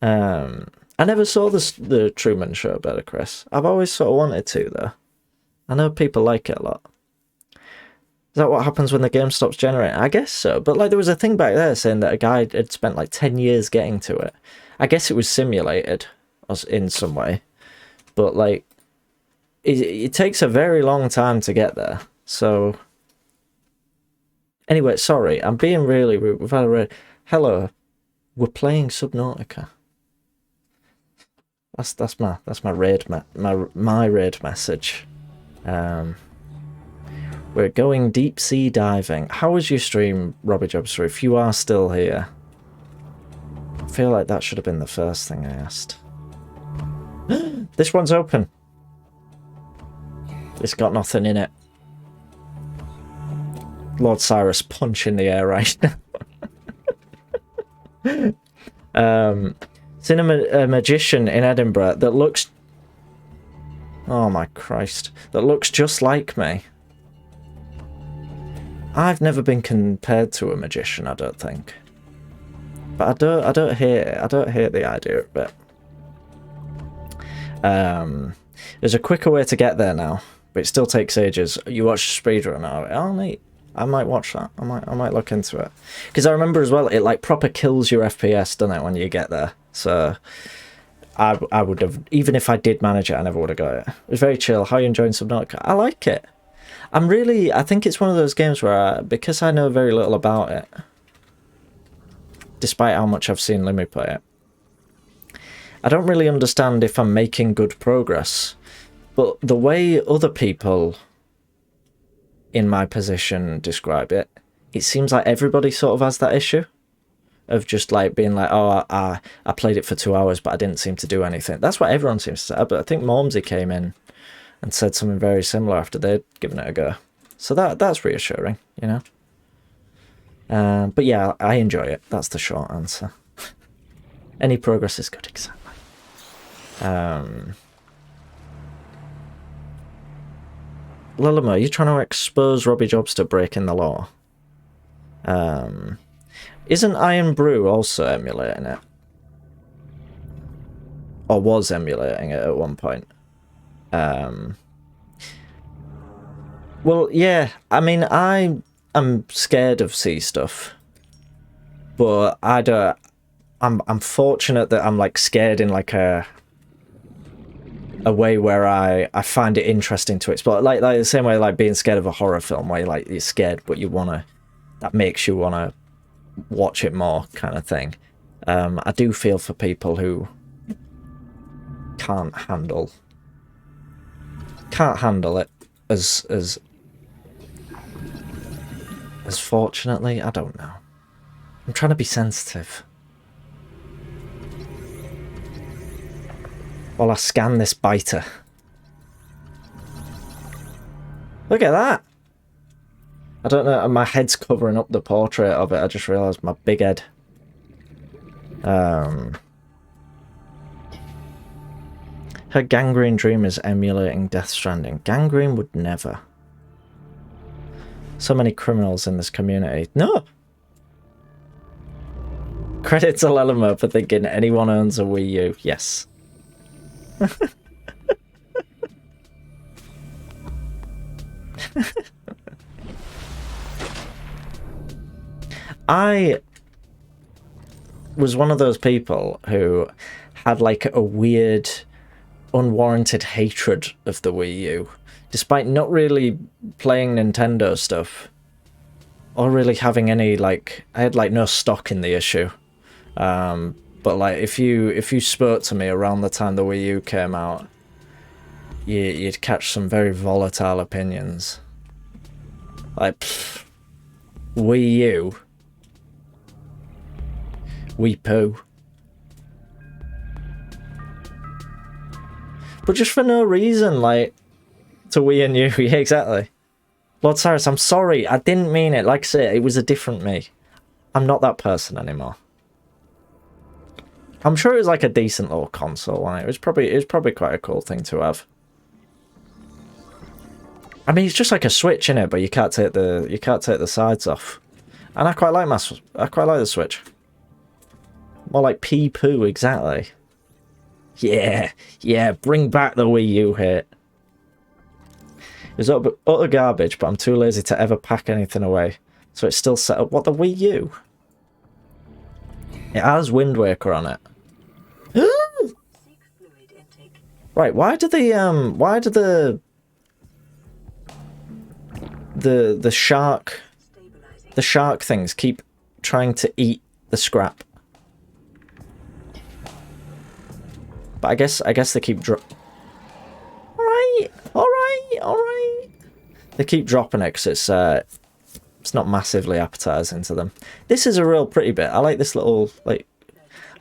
it? I never saw the Truman Show, better Chris. I've always sort of wanted to though. I know people like it a lot. Is that what happens when the game stops generating? I guess so. But like there was a thing back there saying that a guy had spent like 10 years getting to it. I guess it was simulated in some way. But like it takes a very long time to get there. So anyway, sorry, I'm being really rude. We've had a raid. Hello. We're playing Subnautica. That's my raid my raid message. We're going deep sea diving. How was your stream, Robbie Jobster? If you are still here, I feel like that should have been the first thing I asked. This one's open. It's got nothing in it. Lord Cyrus punch in the air right now. Seen a magician in Edinburgh that looks... Oh my Christ. That looks just like me. I've never been compared to a magician, I don't think. But I don't hate the idea of it. There's a quicker way to get there now, but it still takes ages. You watch speedrun of it. Oh, neat. I might watch that. I might look into it. Because I remember as well, it like proper kills your FPS, doesn't it, when you get there? So I would have, even if I did manage it, I never would have got it. It was very chill. How are you enjoying Subnautica? I like it. I think it's one of those games where, because I know very little about it, despite how much I've seen Limmy play it, I don't really understand if I'm making good progress. But the way other people in my position describe it, it seems like everybody sort of has that issue of just like being like, oh, I played it for 2 hours, but I didn't seem to do anything. That's what everyone seems to say. But I think Momsy came in and said something very similar after they'd given it a go. So that's reassuring, you know. But yeah, I enjoy it. That's the short answer. Any progress is good, exactly. Lilimo, you're trying to expose Robbie Jobs to breaking the law. Isn't Iron Brew also emulating it? Or was emulating it at one point? Well, yeah, I mean, I'm scared of sea stuff. But I'm fortunate that I'm like scared in like a way where I find it interesting to explore, like the same way like being scared of a horror film, where you're scared but that makes you wanna watch it more, kind of thing. I do feel for people who can't handle it as fortunately, I don't know. I'm trying to be sensitive while I scan this biter. Look at that! I don't know, my head's covering up the portrait of it, I just realised my big head. Her gangrene dream is emulating Death Stranding. Gangrene would never. So many criminals in this community. No! Credit to Lelimo for thinking anyone owns a Wii U. Yes. I was one of those people who had like a weird, unwarranted hatred of the Wii U, despite not really playing Nintendo stuff or really having any like, I had like no stock in the issue. But like if you spoke to me around the time the Wii U came out, you'd catch some very volatile opinions. Like, pfft, Wii U, Wii poo. But just for no reason, like, to Wii and U. Yeah, exactly. Lord Cyrus, I'm sorry, I didn't mean it. Like I said, it was a different me. I'm not that person anymore. I'm sure it was like a decent little console, and it was probably quite a cool thing to have. I mean, it's just like a Switch, innit? But you can't take the sides off. And I quite like the Switch. More like pee poo, exactly. Yeah, bring back the Wii U hit. It's utter garbage, but I'm too lazy to ever pack anything away. So it's still set up. What, the Wii U? It has Wind Waker on it. Right, why do the shark things keep trying to eat the scrap? But I guess they keep Alright. They keep dropping it because it's not massively appetizing to them. This is a real pretty bit. I like this little, like,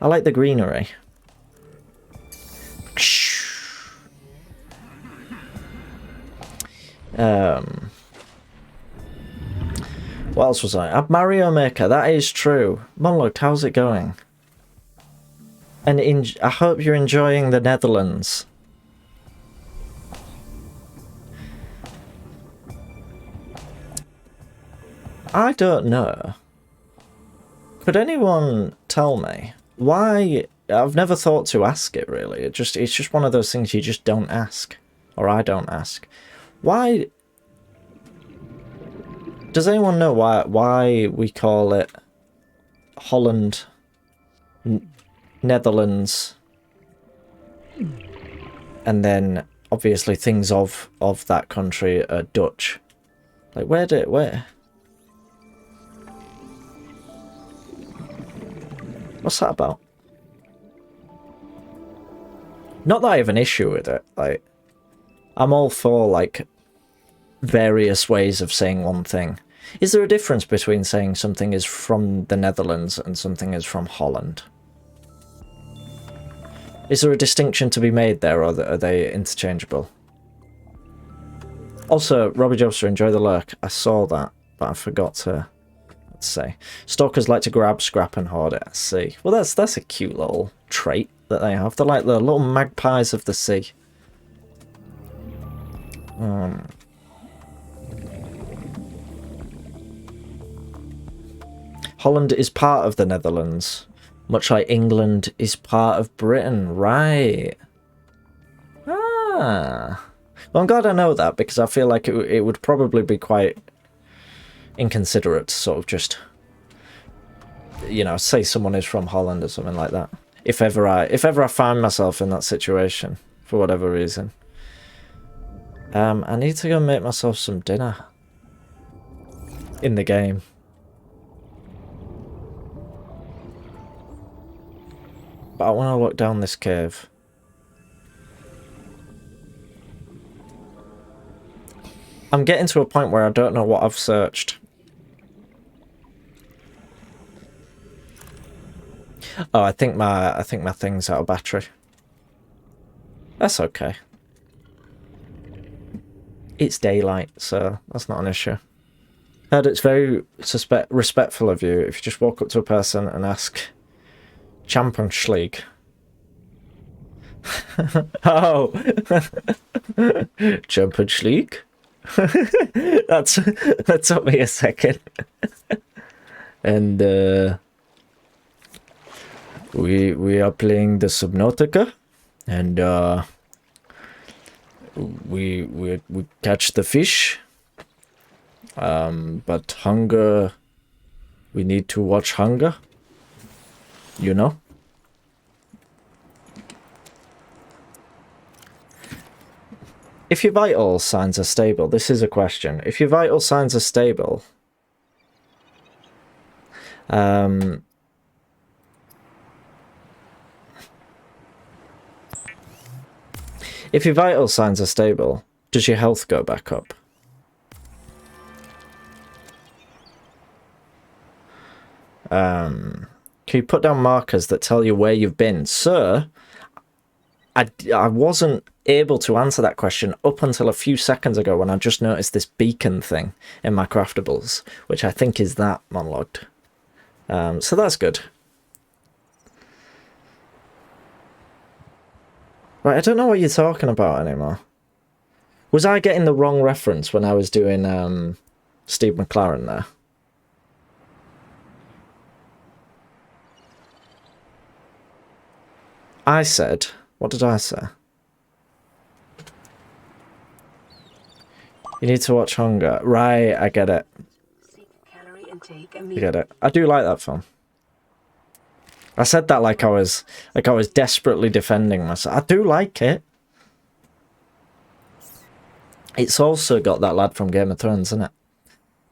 I like the greenery. What else was I? Mario Maker, that is true. Monlooked, how's it going? And I hope you're enjoying the Netherlands. I don't know. Could anyone tell me why? I've never thought to ask it, really. It's just one of those things you just don't ask. Or I don't ask. Why Does anyone know why we call it Holland, Netherlands, and then obviously things of that country are Dutch? Like where? What's that about? Not that I have an issue with it. Like, I'm all for like various ways of saying one thing. Is there a difference between saying something is from the Netherlands and something is from Holland? Is there a distinction to be made there, or are they interchangeable? Also, Robbie Jobster, enjoy the lurk. I saw that, but I forgot to say. Stalkers like to grab, scrap, and hoard it. I see. Well, that's a cute little trait that they have. They're like the little magpies of the sea. Holland is part of the Netherlands, much like England is part of Britain. Right. Ah. Well, I'm glad I know that, because I feel like it would probably be quite inconsiderate to sort of just, you know, say someone is from Holland or something like that. If ever I find myself in that situation, for whatever reason. I need to go and make myself some dinner. In the game. But I want to look down this cave. I'm getting to a point where I don't know what I've searched. Oh, I think my thing's out of battery. That's okay. It's daylight, so that's not an issue. Heard it's very respectful of you if you just walk up to a person and ask Champions League. Oh, Champions League. That took me a second. And we are playing the Subnautica, and we catch the fish. But hunger, we need to watch hunger. You know? If your vital signs are stable, this is a question. If your vital signs are stable, if your vital signs are stable, does your health go back up? Can you put down markers that tell you where you've been? Sir, I wasn't able to answer that question up until a few seconds ago when I just noticed this beacon thing in my craftables, which I think is that monologued. So that's good. Right, I don't know what you're talking about anymore. Was I getting the wrong reference when I was doing Steve McLaren there? I said, what did I say? You need to watch hunger. Right, I get it. I get it. I do like that film. I said that like I was desperately defending myself. I do like it. It's also got that lad from Game of Thrones, isn't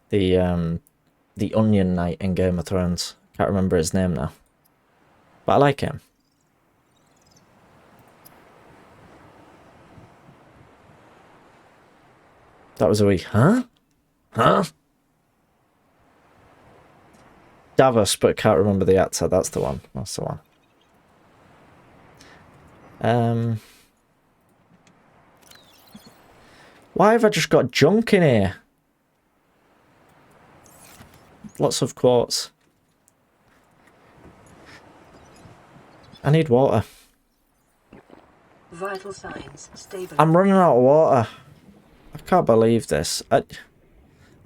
it? The Onion Knight in Game of Thrones. Can't remember his name now. But I like him. That was a wee, huh? Huh? Davos, but can't remember the actor. That's the one. That's the one. Why have I just got junk in here? Lots of quartz. I need water. Vital signs stable. I'm running out of water. I can't believe this. I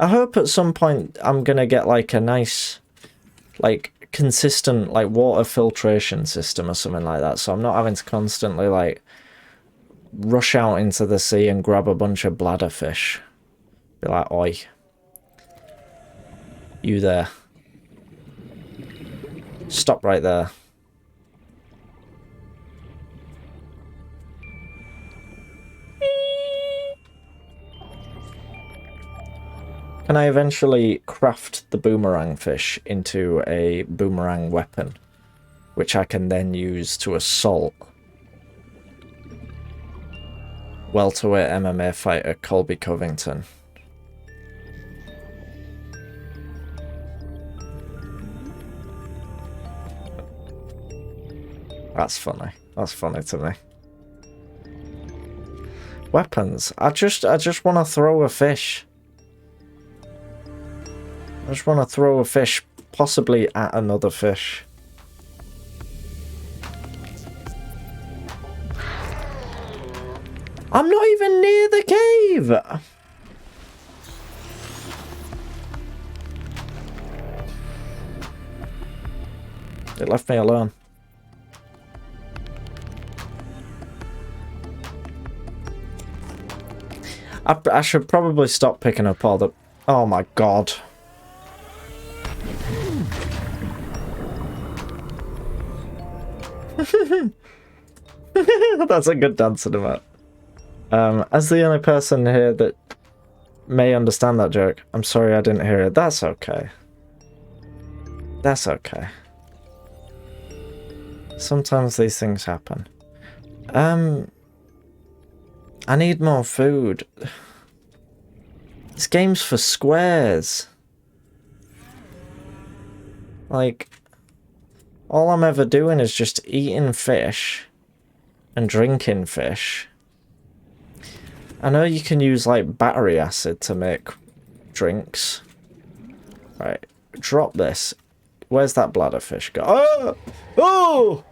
hope at some point I'm gonna get like a nice, like consistent like water filtration system or something like that, so I'm not having to constantly like rush out into the sea and grab a bunch of bladder fish. Be like, oi. You there. Stop right there. Can I eventually craft the boomerang fish into a boomerang weapon, which I can then use to assault welterweight MMA fighter Colby Covington? That's funny. That's funny to me. Weapons. I just want to throw a fish. I just want to throw a fish, possibly at another fish. I'm not even near the cave! It left me alone. I should probably stop picking up all the... Oh my god. That's a good dance in a as the only person here that may understand that joke, I'm sorry I didn't hear it. That's okay. That's okay. Sometimes these things happen. I need more food. This game's for squares. Like, all I'm ever doing is just eating fish and drinking fish. I know you can use, like, battery acid to make drinks. Right, drop this. Where's that bladderfish go? Oh! Oh!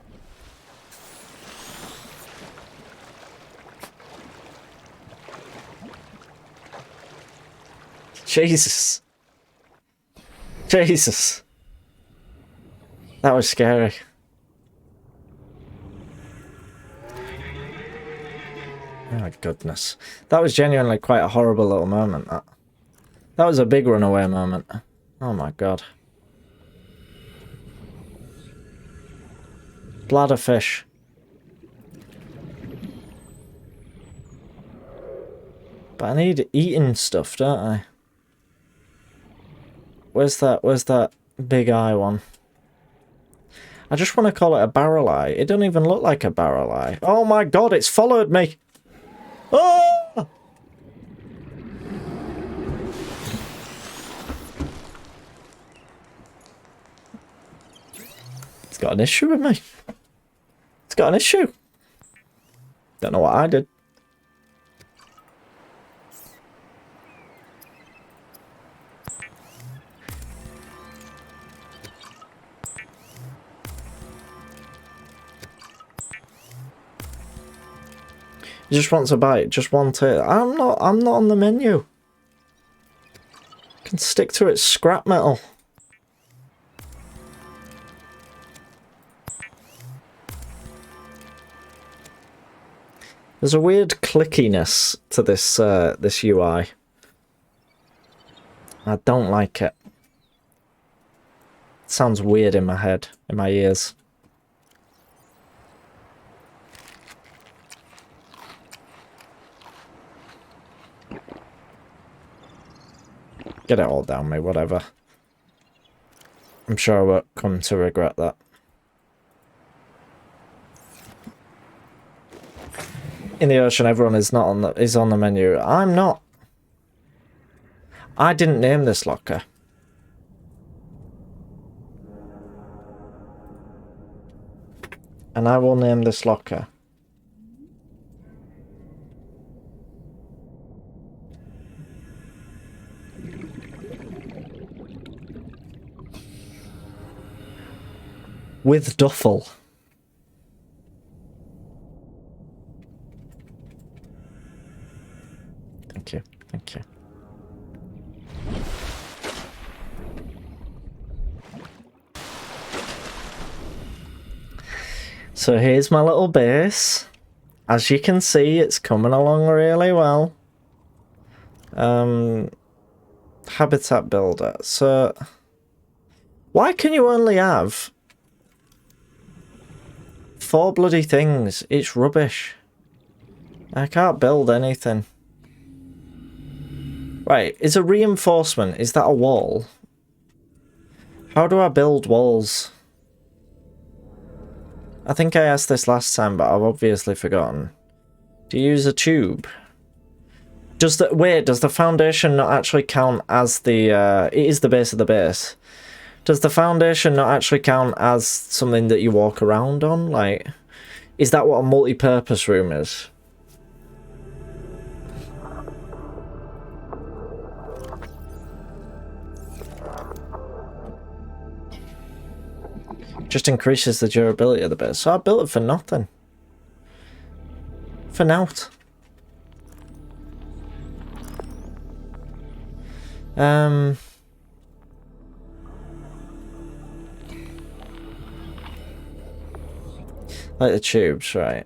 Jesus. Jesus. That was scary. Oh my goodness. That was genuinely quite a horrible little moment, that. That was a big runaway moment. Oh my god. Bladderfish. But I need eating stuff, don't I? Where's that big eye one? I just want to call it a barrel eye. It don't even look like a barrel eye. Oh my god, it's followed me! Oh! It's got an issue with me. It's got an issue. Don't know what I did. He just wants a bite, just want it. I'm not on the menu. I can stick to it, scrap metal. There's a weird clickiness to this this UI. I don't like it. It sounds weird in my head, in my ears. Get it all down me, whatever. I'm sure I won't come to regret that. In the ocean, everyone is on the menu. I'm not. I didn't name this locker. And I will name this locker. With duffel. Thank you. Thank you. So here's my little base. As you can see, it's coming along really well. Habitat builder. So Why can you only have 4 bloody things? It's rubbish. I can't build anything. Right, is a reinforcement, is that a wall? How do I build walls? I think I asked this last time, but I've obviously forgotten. Do you use a tube? Does the foundation not actually count as the, it is the base of the base. Does the foundation not actually count as something that you walk around on? Like, is that what a multi-purpose room is? Just increases the durability of the base. So I built it for nothing. For naught. Like the tubes, right?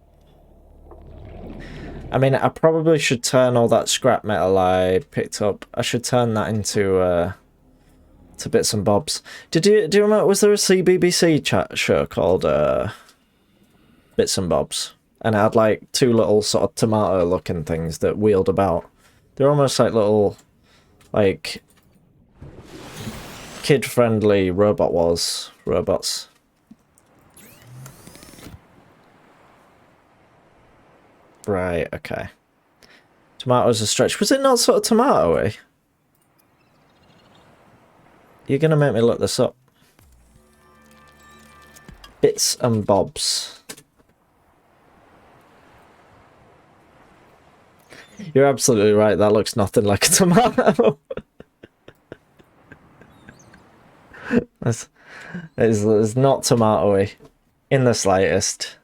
I mean, I probably should turn all that scrap metal I picked up. I should turn that into to bits and bobs. Do you remember? Was there a CBBC chat show called Bits and Bobs? And it had like 2 little sort of tomato-looking things that wheeled about. They're almost like little, like, kid-friendly Robot Wars robots. Right, okay. Tomatoes are stretched. Was it not sort of tomato-y? You're gonna make me look this up. Bits and bobs. You're absolutely right, that looks nothing like a tomato. It's not tomato-y in the slightest.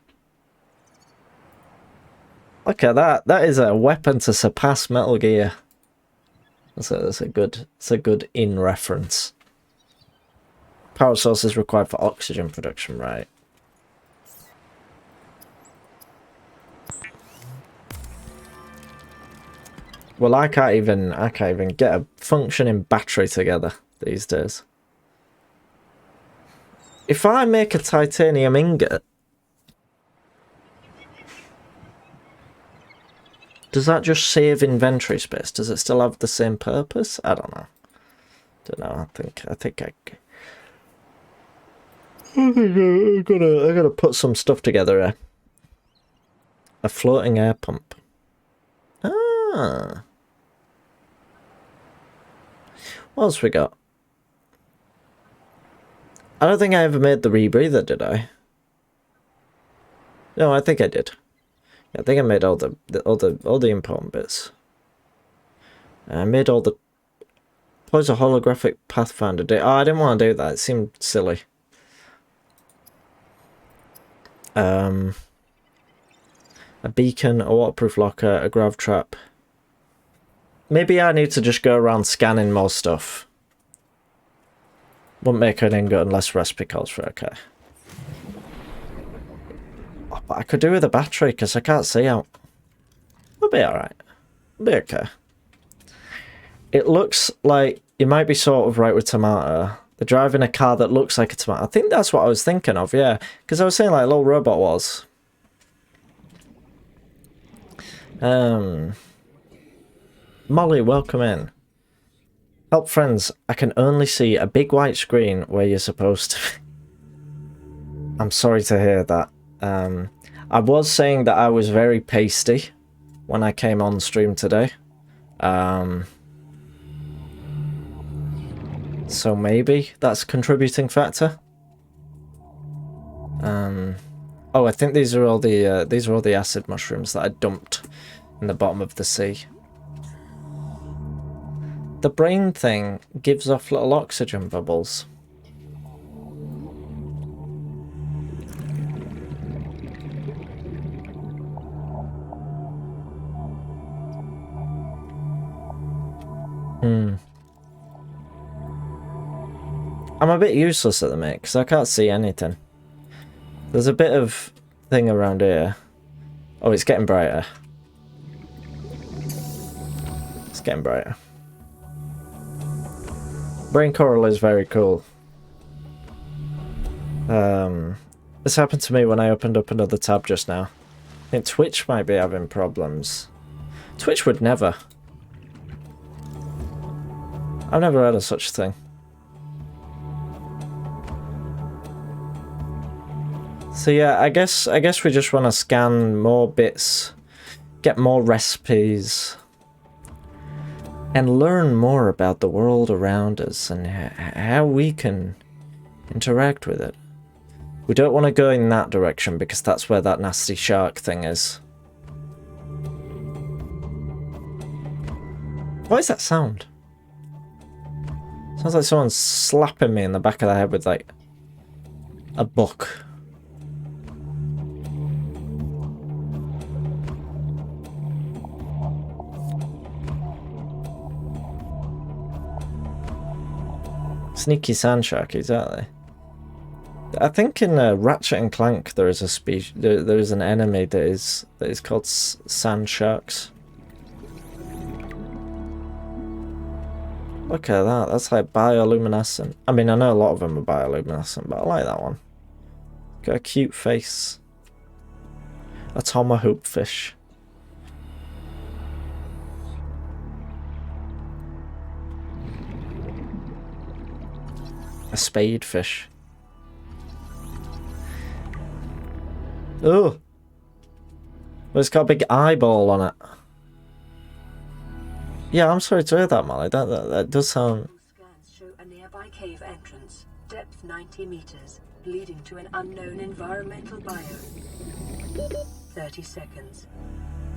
Look at that. That is a weapon to surpass Metal Gear. That's a good in reference. Power source is required for oxygen production, right? Well, I can't even get a functioning battery together these days. If I make a titanium ingot, does that just save inventory space? Does it still have the same purpose? I don't know. I think I'm gonna put some stuff together here. A floating air pump. Ah. What else we got? I don't think I ever made the rebreather, did I? No, I think I did. I think I made all the important bits. I made all the... Deploys a holographic pathfinder. Oh, I didn't want to do that. It seemed silly. A beacon, a waterproof locker, a grav trap. Maybe I need to just go around scanning more stuff. Wouldn't make an ingot unless recipe calls for it. Okay. Oh, but I could do with a battery because I can't see out. We'll be alright. We'll be okay. It looks like you might be sort of right with Tomato. They're driving a car that looks like a Tomato. I think that's what I was thinking of, yeah. Because I was saying like little Robot Wars. Molly, welcome in. Help friends, I can only see a big white screen where you're supposed to be. I'm sorry to hear that. I was saying that I was very pasty when I came on stream today. So maybe that's a contributing factor. Oh, I think these are all the acid mushrooms that I dumped in the bottom of the sea. The brain thing gives off little oxygen bubbles. I'm a bit useless at the minute because I can't see anything. There's a bit of thing around here. Oh, it's getting brighter. It's getting brighter. Brain coral is very cool. This happened to me when I opened up another tab just now. I think Twitch might be having problems. Twitch would never. I've never heard of such a thing. So yeah, I guess we just want to scan more bits, get more recipes, and learn more about the world around us and how we can interact with it. We don't want to go in that direction because that's where that nasty shark thing is. What is that sound? Sounds like someone's slapping me in the back of the head with like a book. Sneaky sand shark, exactly. I think in Ratchet and Clank there is a species, there is an enemy that is called sand sharks. Look at that, that's like bioluminescent. I mean, I know a lot of them are bioluminescent, but I like that one. Got a cute face. A tomahawk fish. A spade fish. Oh! Well, it's got a big eyeball on it. Yeah, I'm sorry to hear that, Molly. That does sound... Scans show a nearby cave entrance, depth 90 meters, leading to an unknown environmental biome. 30 seconds.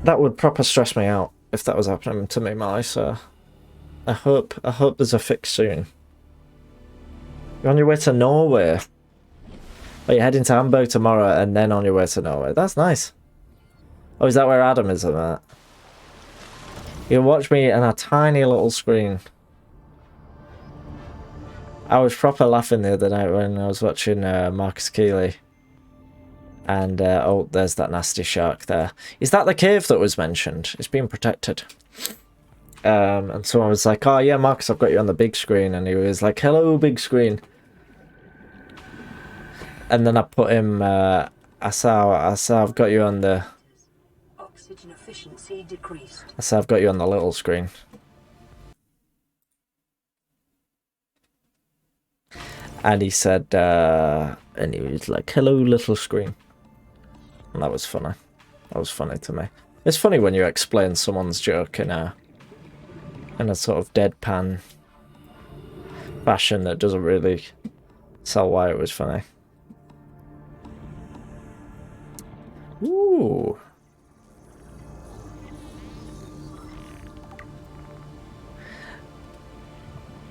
That would proper stress me out if that was happening to me, Molly, so... I hope there's a fix soon. You're on your way to Norway. Oh, you're heading to Hamburg tomorrow and then on your way to Norway. That's nice. Oh, is that where Adam is at that? You can watch me on a tiny little screen. I was proper laughing the other night when I was watching Marcus Keeley. And, oh, there's that nasty shark there. Is that the cave that was mentioned? It's being protected. And someone was like, oh yeah, Marcus, I've got you on the big screen. And he was like, hello, big screen. And then I put him, I said, I've got you on the... Oxygen efficiency decreased. I said, I've got you on the little screen. And he said, and he was like, hello, little screen. And that was funny. That was funny to me. It's funny when you explain someone's joke in a sort of deadpan fashion that doesn't really sell why it was funny. Ooh.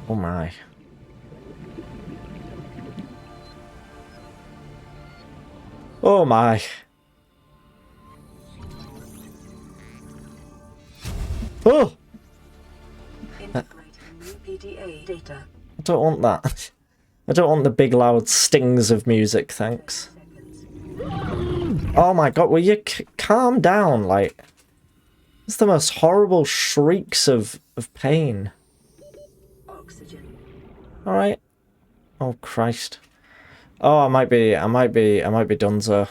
Oh my. Oh my. Oh! Integrating new PDA data. I don't want that. I don't want the big loud stings of music, thanks. Oh my god, will you calm down? Like, it's the most horrible shrieks of pain. Oxygen. Alright. Oh Christ. Oh, I might be donezo.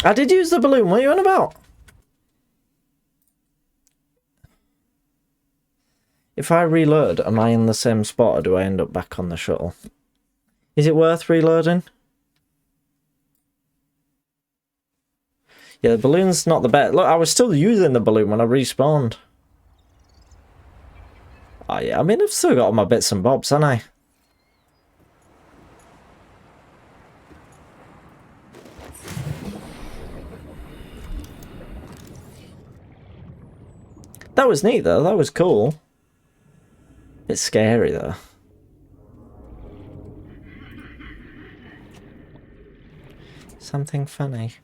I did use the balloon, what are you on about? If I reload, am I in the same spot or do I end up back on the shuttle? Is it worth reloading? Yeah, the balloon's not the best. Look, I was still using the balloon when I respawned. Oh yeah, I mean, I've still got all my bits and bobs, haven't I? That was neat though, that was cool. Bit scary though. Something funny.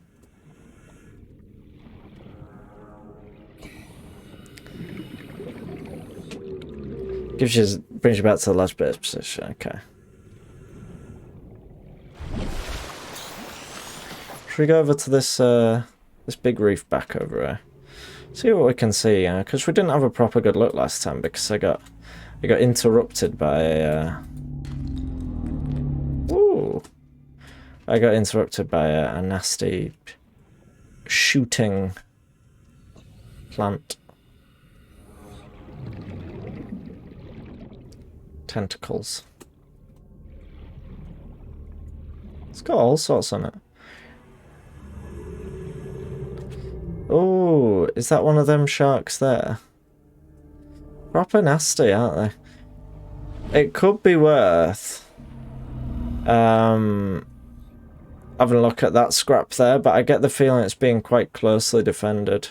Brings you back to the last base position. Okay. Should we go over to this this big reef back over here? See what we can see, because we didn't have a proper good look last time because I got interrupted by I got interrupted by a nasty shooting plant. Tentacles. It's got all sorts on it. Oh, is that one of them sharks there? Proper nasty, aren't they? It could be worth having a look at that scrap there, but I get the feeling it's being quite closely defended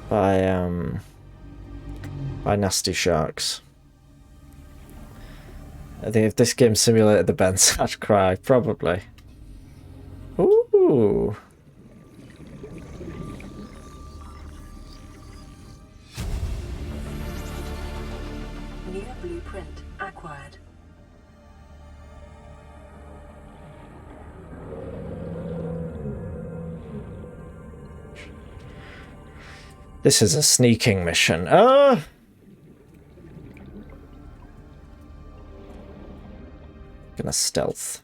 by nasty sharks. I think if this game simulated the bends, I'd cry, probably. Ooh. New blueprint acquired. This is a sneaking mission. Oh! Gonna stealth.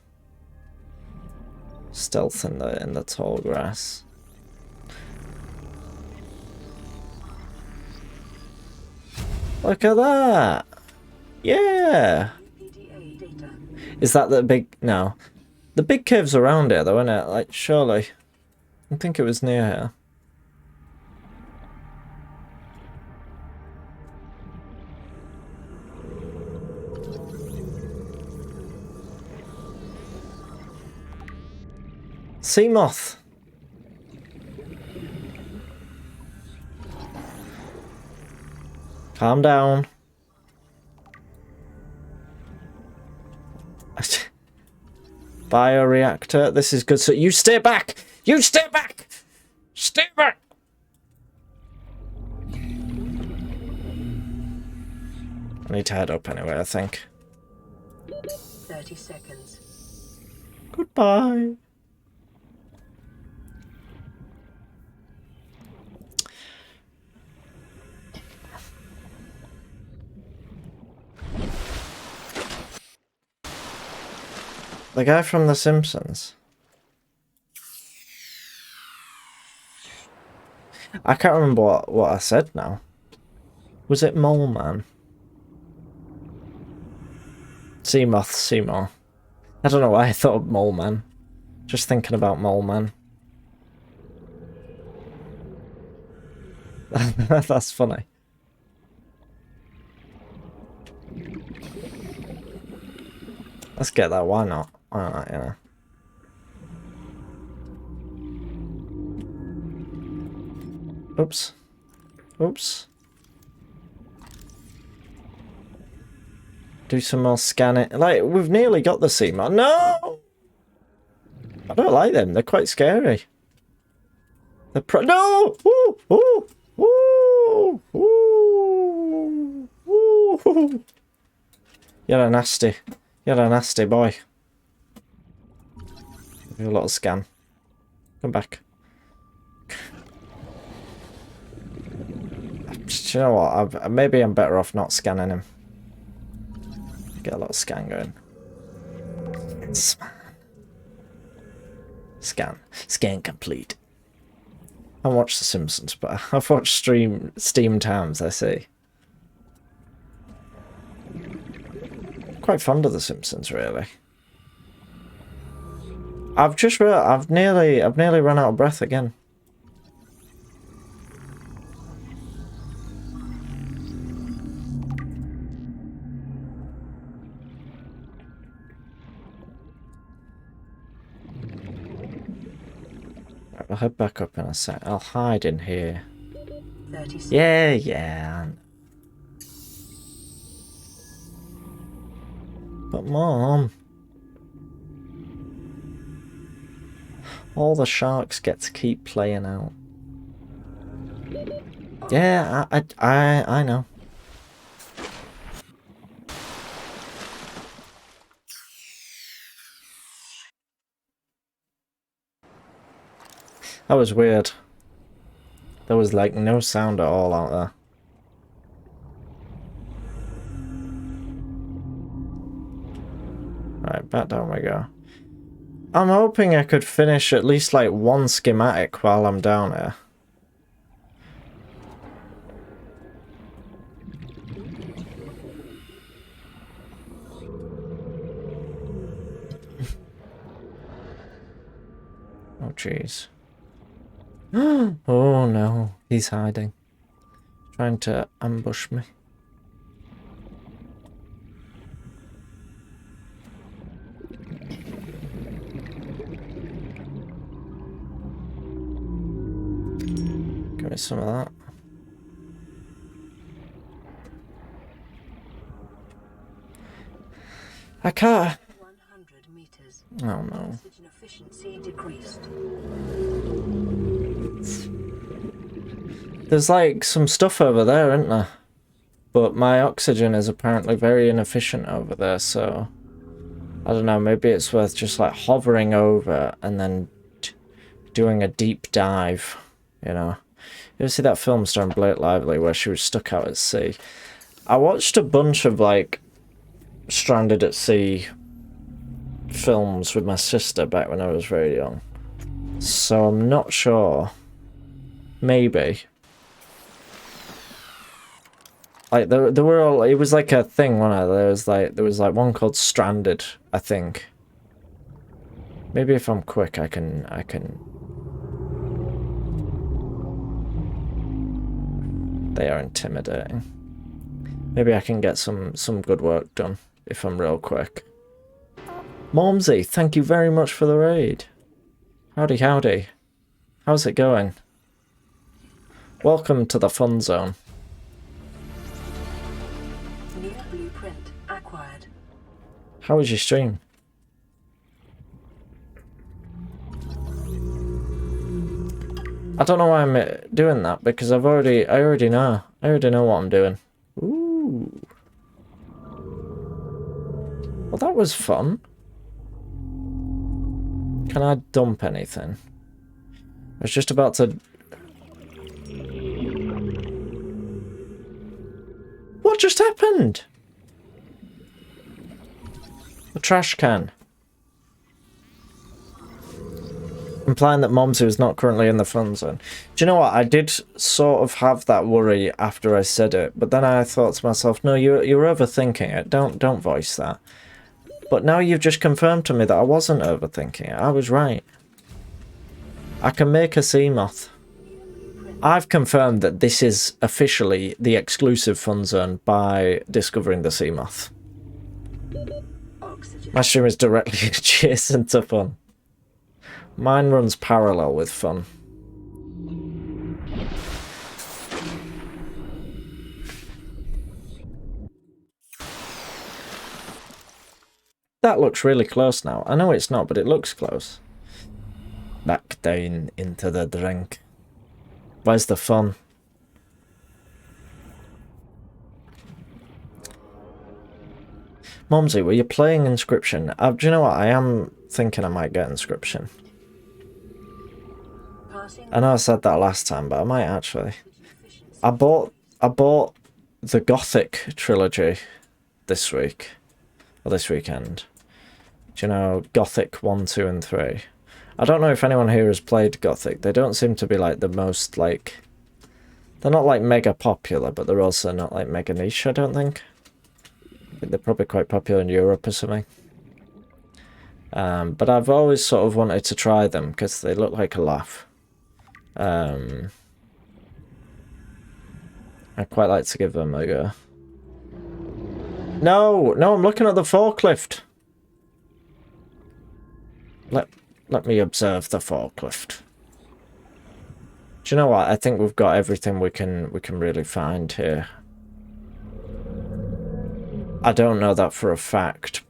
Stealth in the tall grass. Look at that! Yeah! Is that the big... No. The big cave's around here though, isn't it? Like, surely. I think it was near here. Sea moth. Calm down. Bioreactor. This is good. So you stay back. You stay back. Stay back. I need to head up anyway, I think. 30 seconds. Goodbye. The guy from The Simpsons. I can't remember what I said now. Was it Mole Man? Seamoth, Seymour. I don't know why I thought of Mole Man. Just thinking about Mole Man. That's funny. Let's get that, why not? Why not, you know? Oops. Oops. Do some more scanning. Like, we've nearly got the Seamoth. No! I don't like them. They're quite scary. They're no! Ooh! Ooh! Ooh! Ooh! Ooh! You're a nasty. You're a nasty boy. Give you a little scan. Come back. Do you know what? Maybe I'm better off not scanning him. Get a little scan going. Scan. Scan complete. I haven't watched The Simpsons, but I've watched Steam Times, I see. Quite fond of The Simpsons, really. I've just realized I've nearly run out of breath again. I'll head back up in a sec. I'll hide in here. 30 seconds. Yeah. But Mom, all the sharks get to keep playing out. Yeah, I know. That was weird. There was like no sound at all out there. Right, back down we go. I'm hoping I could finish at least like one schematic while I'm down here. Oh jeez. Oh no, he's hiding. Trying to ambush me. Give me some of that. I can't. 100 meters. Oh no. Oxygen efficiency decreased. There's like some stuff over there, isn't there? But my oxygen is apparently very inefficient over there, so I don't know, maybe it's worth just like hovering over and then doing a deep dive, you know. You ever see that film starring Blake Lively where she was stuck out at sea? I watched a bunch of like stranded at sea films with my sister back when I was very young, so I'm not sure. Maybe. Like there were all, it was like a thing, wasn't it? There was like one called Stranded, I think. Maybe if I'm quick I can They are intimidating. Maybe I can get some good work done if I'm real quick. Momsy, thank you very much for the raid. Howdy howdy. How's it going? Welcome to the fun zone. New blueprint acquired. How was your stream? I don't know why I'm doing that because I already know what I'm doing. Ooh. Well, that was fun. Can I dump anything? I was just about to... What just happened? A trash can. Implying that Momsy was not currently in the fun zone. Do you know what? I did sort of have that worry after I said it, but then I thought to myself, no, you're overthinking it. Don't voice that. But now you've just confirmed to me that I wasn't overthinking it. I was right. I can make a sea moth. I've confirmed that this is officially the exclusive fun zone by discovering the sea moth. My stream is directly adjacent to fun. Mine runs parallel with fun. That looks really close now. I know it's not, but it looks close. Back down into the drink. Where's the fun? Momsy, were you playing Inscription? Do you know what? I am thinking I might get Inscription. I know I said that last time, but I might actually. I bought the Gothic trilogy this week. Or this weekend. Do you know Gothic 1, 2 and 3? I don't know if anyone here has played Gothic. They don't seem to be like the most like... They're not like mega popular, but they're also not like mega niche, I don't think. I think they're probably quite popular in Europe or something. But I've always sort of wanted to try them because they look like a laugh. I'd quite like to give them a go. No, I'm looking at the forklift. Let me observe the forklift. Do you know what? I think we've got everything we can really find here. I don't know that for a fact,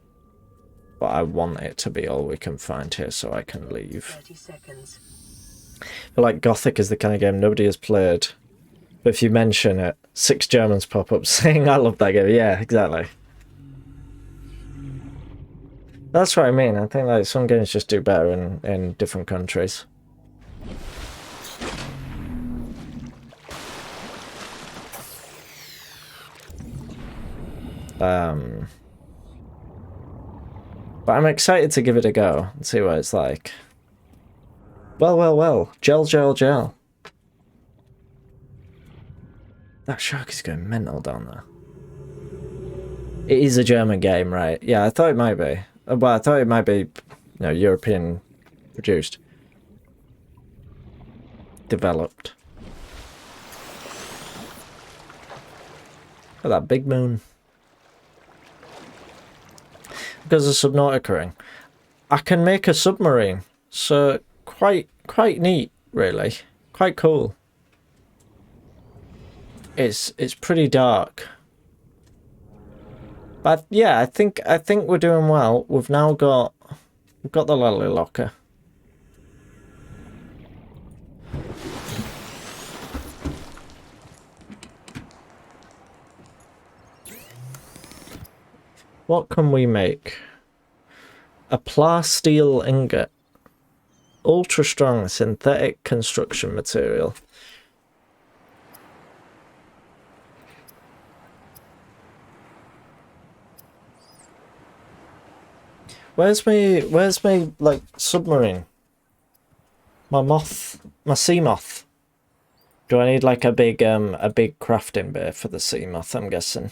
but I want it to be all we can find here so I can leave. 30 seconds. I feel like Gothic is the kind of game nobody has played. But if you mention it, 6 Germans pop up saying, I love that game. Yeah, exactly. That's what I mean. I think like some games just do better in different countries. But I'm excited to give it a go and see what it's like. Well, well, well. Gel, gel, gel. That shark is going mental down there. It is a German game, right? Yeah, I thought it might be. Well, I thought it might be, you know, European produced. Developed. Look at that big moon. Because of Subnautica ring. I can make a submarine. So quite neat, really. Quite cool. It's pretty dark. But yeah, I think we're doing well. We've got the lolly locker. What can we make? A plasteel ingot. Ultra strong synthetic construction material. Where's my like submarine? My sea moth. Do I need like a big crafting bay for the sea moth, I'm guessing.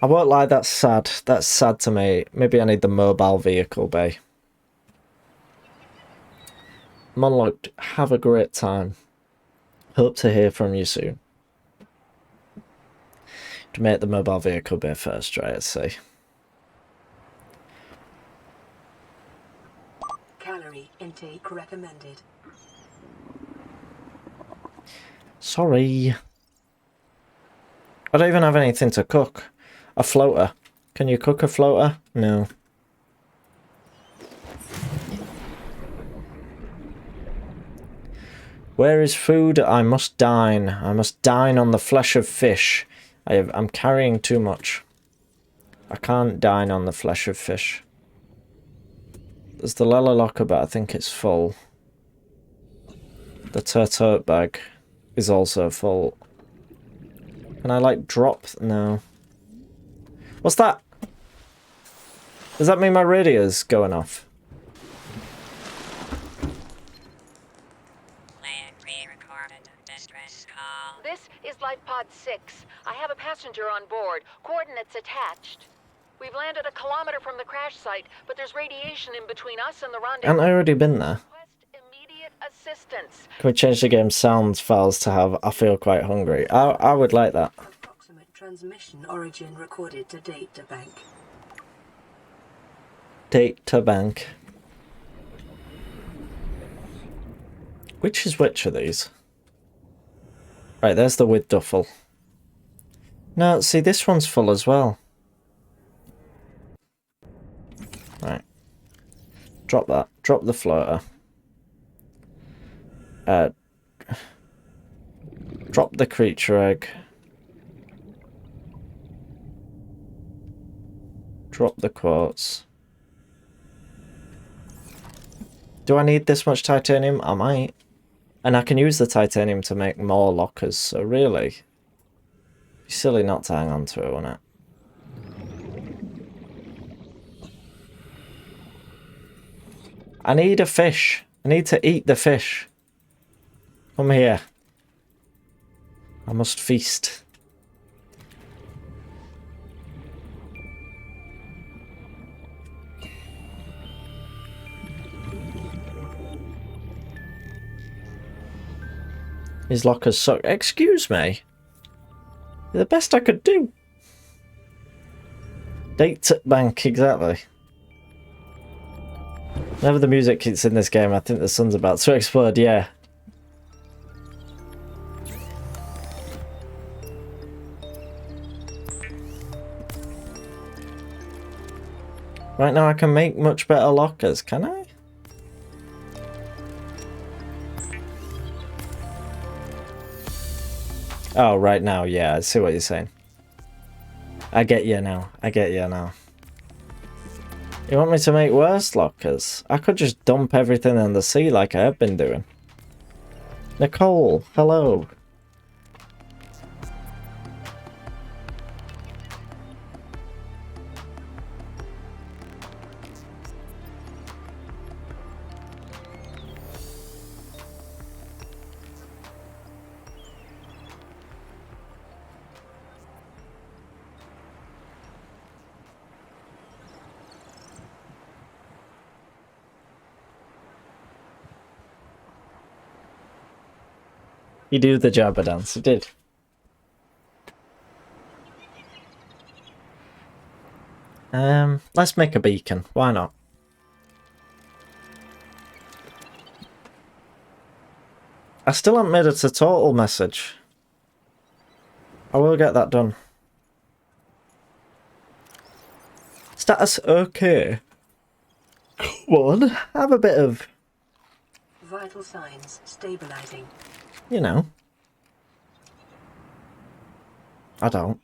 I won't lie, that's sad. That's sad to me. Maybe I need the mobile vehicle bay. Monologue, have a great time. Hope to hear from you soon. To make the mobile vehicle bay first, try it, see. Calorie intake recommended. Sorry. I don't even have anything to cook. A floater. Can you cook a floater? No. Where is food? I must dine. I must dine on the flesh of fish. I'm carrying too much. I can't dine on the flesh of fish. There's the Lella locker, but I think it's full. The tote bag is also full. Can I like drop? No. What's that? Does that mean my radio's going off? This is Life Pod 6. I have a passenger on board. Coordinates attached. We've landed a kilometer from the crash site, but there's radiation in between us and the rendezvous. Haven't I already been there? Request immediate assistance. Can we change the game sounds files to have I feel quite hungry? I would like that. Approximate transmission origin recorded to data bank. Data bank. Which is which of these? Right, there's the with duffel. No, see, this one's full as well. Right. Drop that. Drop the floater. Drop the creature egg. Drop the quartz. Do I need this much titanium? I might. And I can use the titanium to make more lockers, so really, it'd be silly not to hang on to it, wouldn't it? I need a fish. I need to eat the fish. Come here. I must feast. His lockers suck. Excuse me. The best I could do. Data bank, exactly. Whenever the music hits in this game, I think the sun's about to explode, yeah. Right now I can make much better lockers, can I? Oh, right now, yeah, I see what you're saying. I get you now. I get you now. You want me to make worse lockers? I could just dump everything in the sea like I have been doing. Nicole, hello. You do the Jabba dance. You did. Let's make a beacon. Why not? I still haven't made it a total message. I will get that done. Status okay. Come on, have a bit of... Vital signs stabilizing. You know. I don't.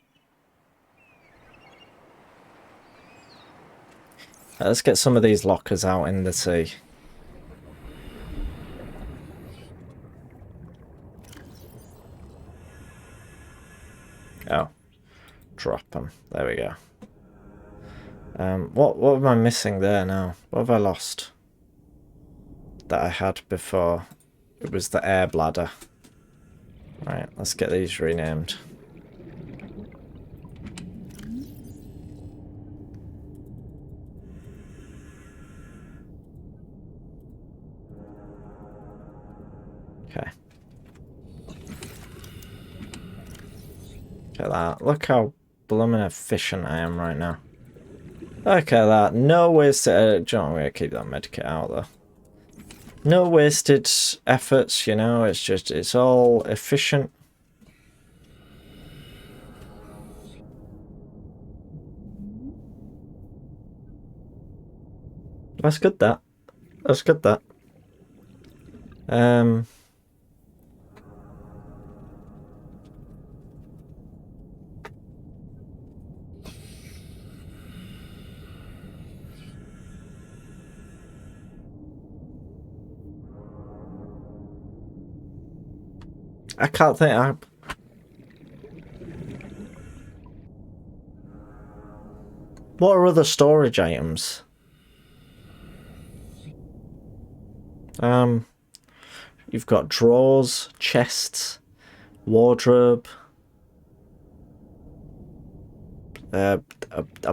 Let's get some of these lockers out in the sea. Oh. Drop them. There we go. What am I missing there now? What have I lost? That I had before. It was the air bladder. Right, let's get these renamed. Okay. Look at that. Look how blooming efficient I am right now. Look at that. No wasted... John, we're going to keep that medikit out though. No wasted efforts, you know. It's just... It's all efficient. That's good, that. That's good, that. I can't think. What are other storage items? You've got drawers, chests, wardrobe, a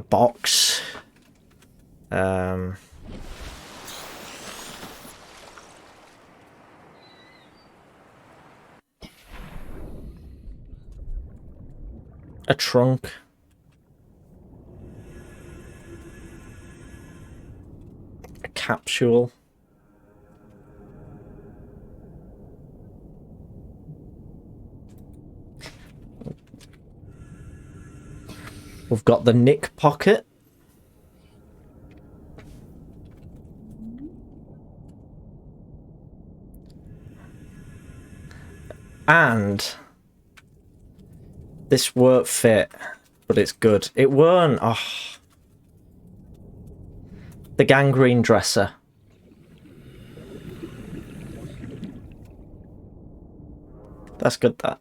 box, a trunk. A capsule. We've got the Nick pocket. And this won't fit, but it's good. It won't. Oh. The gangrene dresser. That's good, that.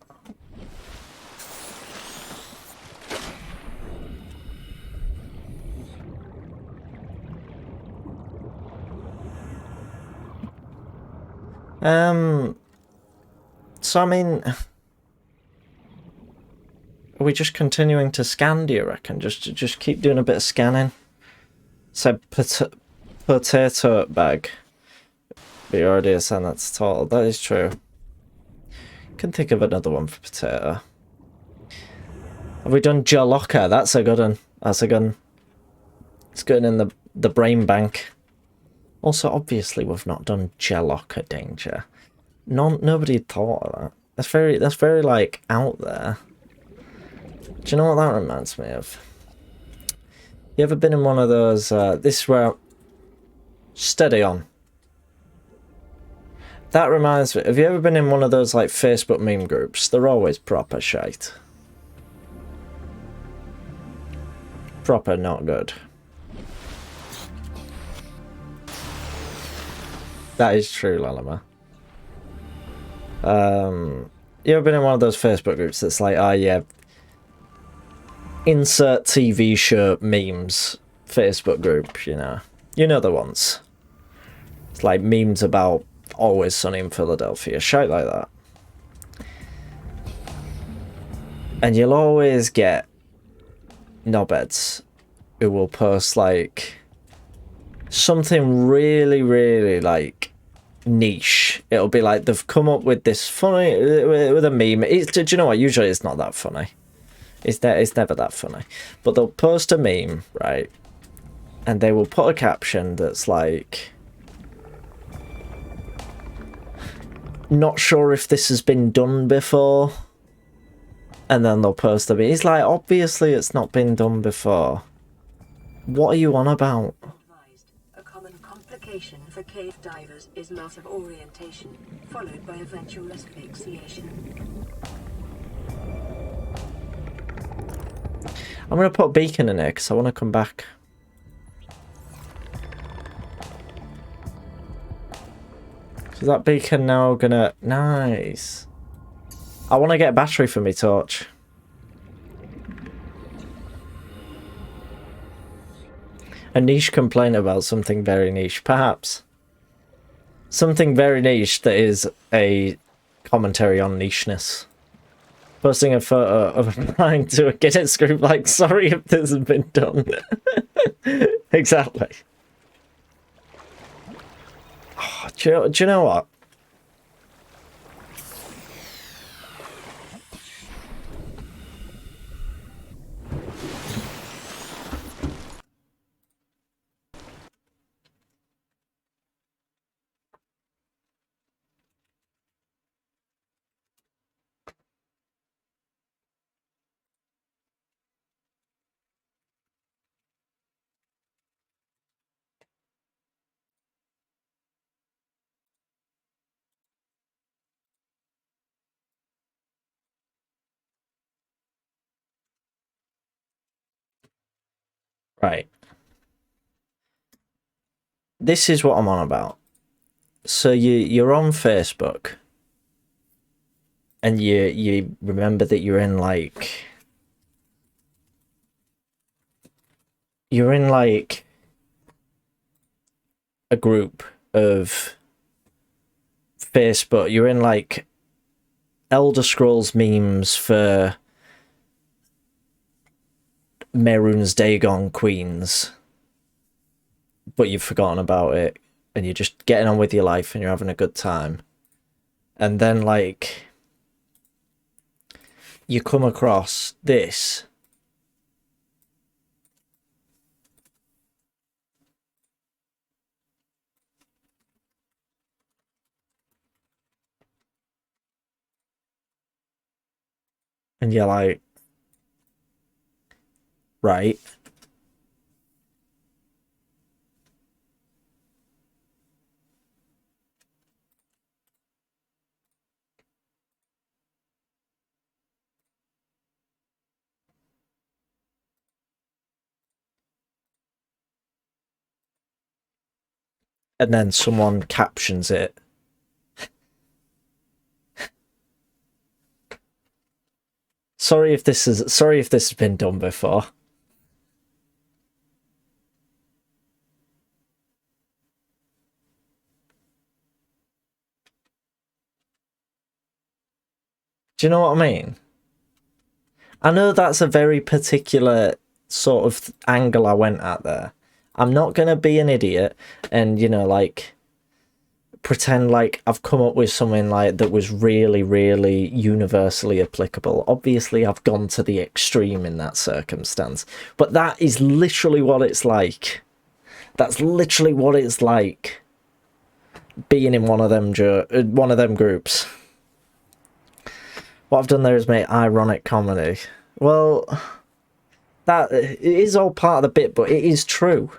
So I mean, are we just continuing to scan, do you reckon? Just keep doing a bit of scanning. So potato bag. But you already assigned that to total. That is true. Can think of another one for potato. Have we done Jalocca? That's a good one. That's a good one. It's going in the brain bank. Also, obviously, we've not done Jalocca danger. Nobody thought of that. That's very like out there. Do you know what that reminds me of? You ever been in one of those? This is where. Steady on. That reminds me. Have you ever been in one of those like Facebook meme groups? They're always proper shite. Proper not good. That is true, Lalama. You ever been in one of those Facebook groups that's like, oh yeah, insert TV show memes Facebook group, you know? You know the ones. It's like memes about Always Sunny in Philadelphia, shit like that. And you'll always get knobheads who will post like something really, really like niche. It'll be like they've come up with this funny with a meme. Do you know what? Usually it's not that funny. It's never that funny. But they'll post a meme, right? And they will put a caption that's like, not sure if this has been done before. And then they'll post a meme. It's like, obviously it's not been done before. What are you on about? A common complication for cave divers is loss of orientation, followed by eventual asphyxiation. I'm going to put a beacon in it because I want to come back. So that beacon now gonna... Nice. I want to get a battery for me torch. A niche complaint about something very niche, perhaps. Something very niche that is a commentary on nicheness. Posting a photo of applying to a Guinness group like, sorry if this has been done. Exactly. Oh, do you know what? Right. This is what I'm on about. So you're on Facebook and you remember that you're in like a group of Facebook. You're in like Elder Scrolls memes for Mehrunes Dagon Queens, but you've forgotten about it and you're just getting on with your life and you're having a good time. And then like you come across this. And you're like, right. And then someone captions it. Sorry if this has been done before. Do you know what I mean? I know that's a very particular sort of angle I went at there. I'm not going to be an idiot and, you know, like, pretend like I've come up with something like that was really, really universally applicable. Obviously, I've gone to the extreme in that circumstance. But that is literally what it's like. That's literally what it's like being in one of them groups. What I've done there is make ironic comedy. Well, that it is all part of the bit, but it is true.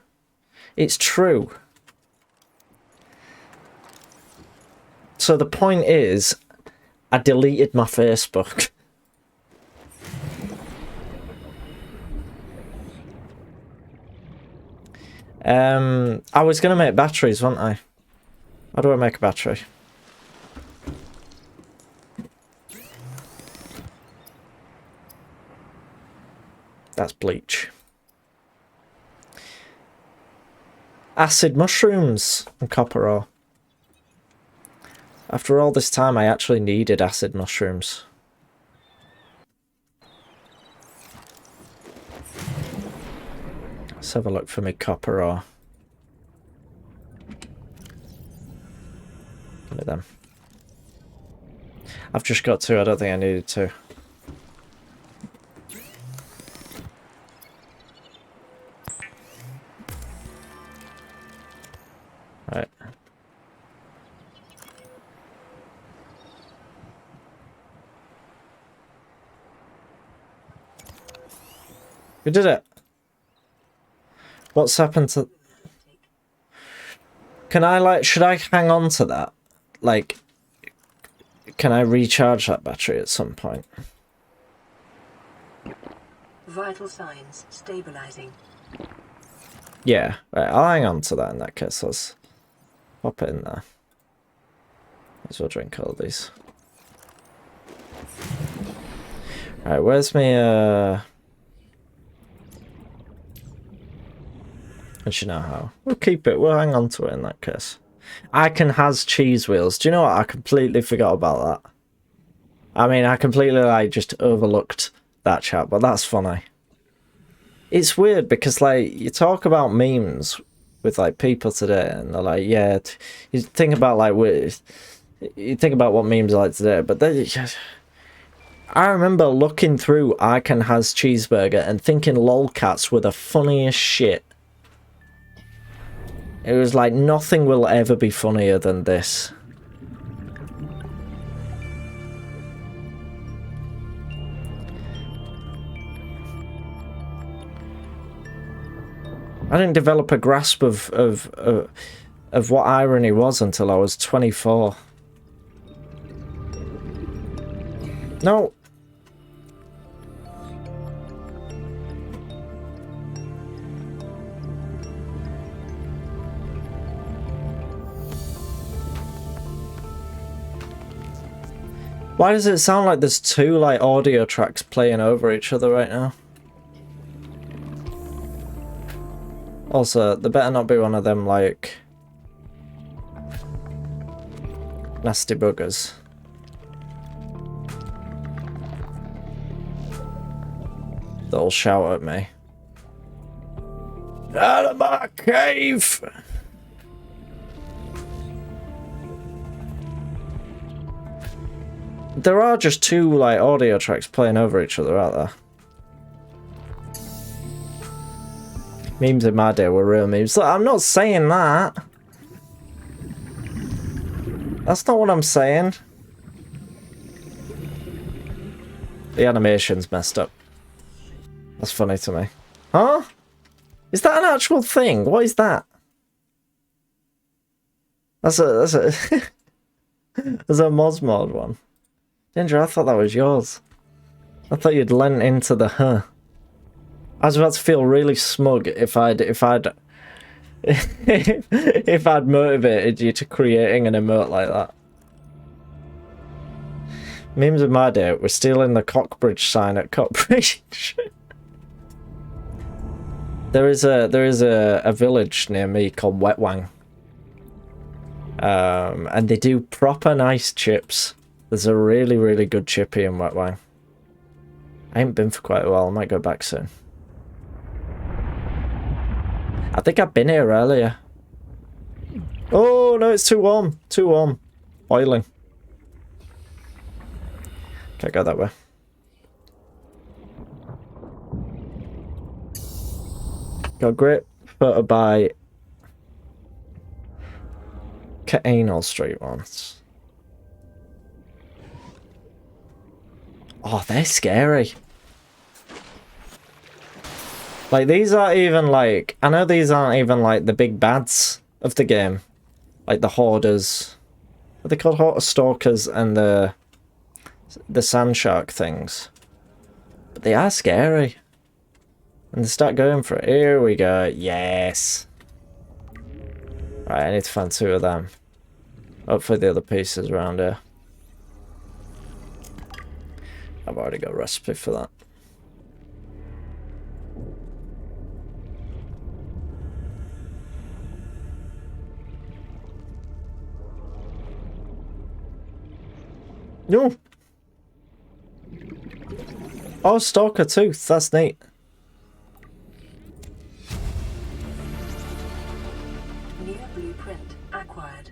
It's true. So the point is, I deleted my Facebook. I was going to make batteries, wasn't I? How do I make a battery? That's bleach. Acid mushrooms and copper ore. After all this time, I actually needed acid mushrooms. Let's have a look for me copper ore. Right then. I've just got to. I don't think I needed to. Right. We did it. What's happened to... Can I, like, should I hang on to that? Like, can I recharge that battery at some point? Vital signs stabilizing. Yeah, right, I'll hang on to that in that case. Let's pop it in there. Might as well drink all of these. Right, where's my, and you know how. We'll keep it, we'll hang on to it in that case. Icon has cheese wheels. Do you know what? I completely forgot about that. I mean, I completely, like, just overlooked that chat, but that's funny. It's weird because, like, you talk about memes with, like, people today, and they're like, yeah, you think about, like, you think about what memes are like today, but they just... I remember looking through Icon has cheeseburger and thinking lolcats were the funniest shit. It was like, nothing will ever be funnier than this. I didn't develop a grasp of what irony was until I was 24. No. Why does it sound like there's two, like, audio tracks playing over each other right now? Also, there better not be one of them, like, nasty buggers. That'll shout at me. Out of my cave! There are just two, like, audio tracks playing over each other, aren't there? Memes in my day were real memes. Look, I'm not saying that. That's not what I'm saying. The animation's messed up. That's funny to me. Huh? Is that an actual thing? What is that? That's a that's a Mosmod one. Ginger, I thought that was yours. I thought you'd lent into the huh. I was about to feel really smug if I'd if I'd motivated you to creating an emote like that. Memes of my day were stealing the Cockbridge sign at Cockbridge. There is a village near me called Wetwang. And they do proper nice chips. There's a really, really good chippy in Wetwang. I ain't been for quite a while, I might go back soon. I think I've been here earlier. Oh no, it's too warm. Too warm. Boiling. Can't go that way. Got a great photo by Canal Street once. Oh, they're scary. Like, these aren't even, like... I know these aren't even, like, the big bads of the game. Like, the hoarders. What are they called? Stalkers and the sand shark things. But they are scary. And they start going for it. Here we go. Yes. Right, I need to find two of them. Hopefully the other pieces around here. I've already got a recipe for that. No. Oh, Stalker Tooth. That's neat. New blueprint acquired.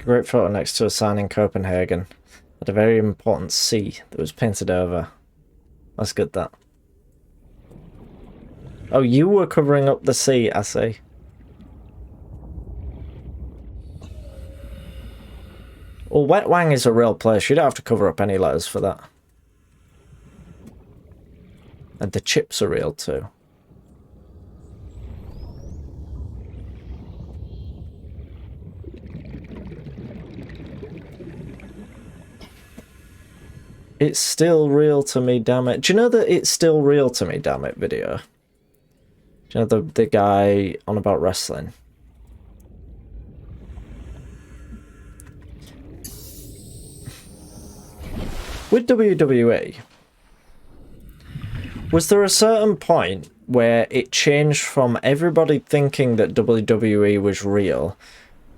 Great photo next to a sign in Copenhagen. Had a very important C that was painted over. That's good, that. Oh, you were covering up the C, I see. Well, Wet Wang is a real place. You don't have to cover up any letters for that. And the chips are real too. It's still real to me, damn it. Do you know that it's still real to me, damn it video? Do you know the guy on about wrestling? With WWE, was there a certain point where it changed from everybody thinking that WWE was real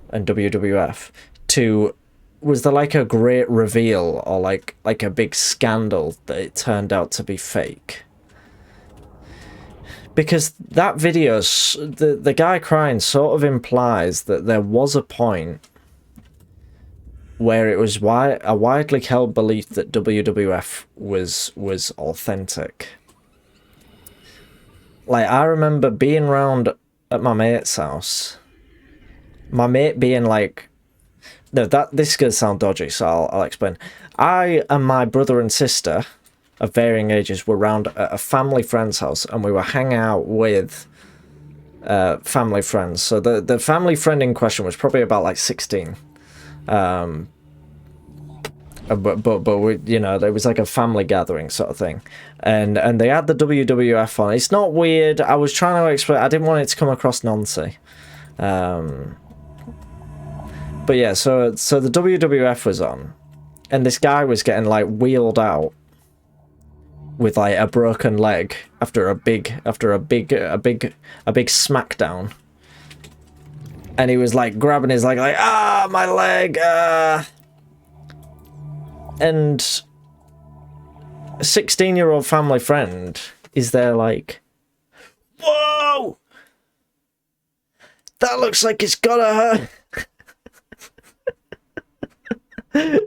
and WWF to, was there like a great reveal or like a big scandal that it turned out to be fake? Because that video, the guy crying sort of implies that there was a point where it was a widely held belief that WWF was authentic. Like, I remember being round at my mate's house, my mate being like, no, this is going to sound dodgy, so I'll explain. I and my brother and sister of varying ages were round at a family friend's house, and we were hanging out with family friends. So the family friend in question was probably about like 16. But we, you know, there was like a family gathering sort of thing, and they had the WWF on. It's not weird. I was trying to explain. I didn't want it to come across noncy. But yeah, so the WWF was on, and this guy was getting like wheeled out with like a broken leg after a big smackdown, and he was like grabbing his leg like, ah, my leg, and a 16-year-old family friend is there like, whoa, that looks like it's gotta hurt.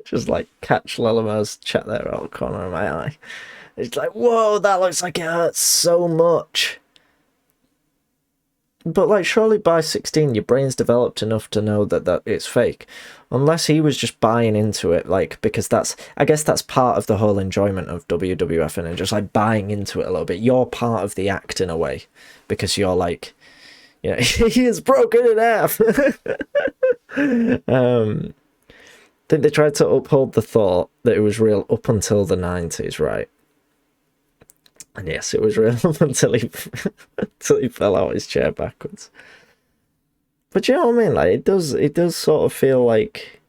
Just like catch Lalamo's chat there out the corner of my eye. It's like, whoa, that looks like it hurts so much. But like, surely by 16 your brain's developed enough to know that it's fake. Unless he was just buying into it, like, because I guess that's part of the whole enjoyment of WWF, and just like buying into it a little bit. You're part of the act in a way, because you're like, you know, he is broken in half. I think they tried to uphold the thought that it was real up until the 90s, right? And yes, it was real up until he fell out his chair backwards. But you know what I mean? Like, it does sort of feel like,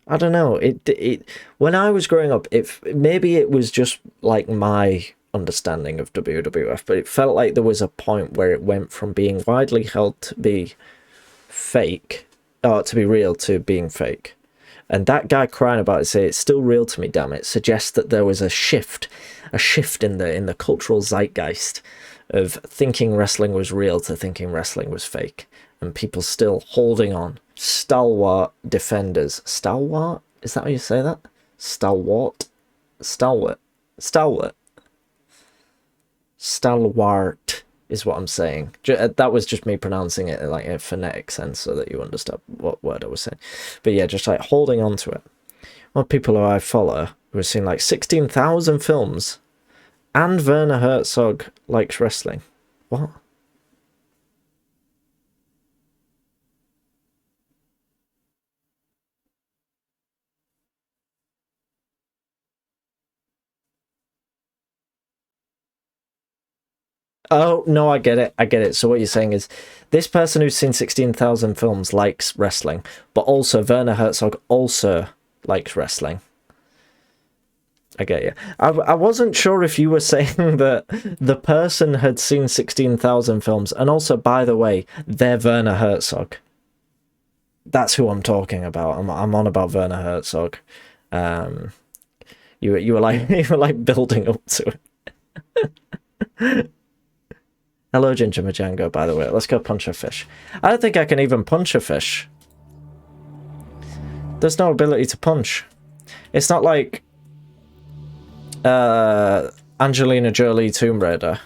I don't know. It when I was growing up, maybe it was just like my understanding of WWF, but it felt like there was a point where it went from being widely held to be fake, or to be real, to being fake. And that guy crying about it, say it's still real to me, damn it, suggests that there was a shift in the cultural zeitgeist of thinking wrestling was real to thinking wrestling was fake, and people still holding on, stalwart defenders. Stalwart? Is that how you say that? Stalwart? Stalwart is what I'm saying. That was just me pronouncing it like in a phonetic sense so that you understand what word I was saying. But yeah, just like holding on to it. Well, people who I follow who have seen like 16,000 films, and Werner Herzog likes wrestling. What? Oh, no, I get it. So what you're saying is, this person who's seen 16,000 films likes wrestling, but also Werner Herzog also likes wrestling. I get you. I wasn't sure if you were saying that the person had seen 16,000 films, and also, by the way, they're Werner Herzog. That's who I'm talking about. I'm on about Werner Herzog. You were like building up to it. Hello, Ginger Majango, by the way. Let's go punch a fish. I don't think I can even punch a fish. There's no ability to punch. It's not like Angelina Jolie Tomb Raider.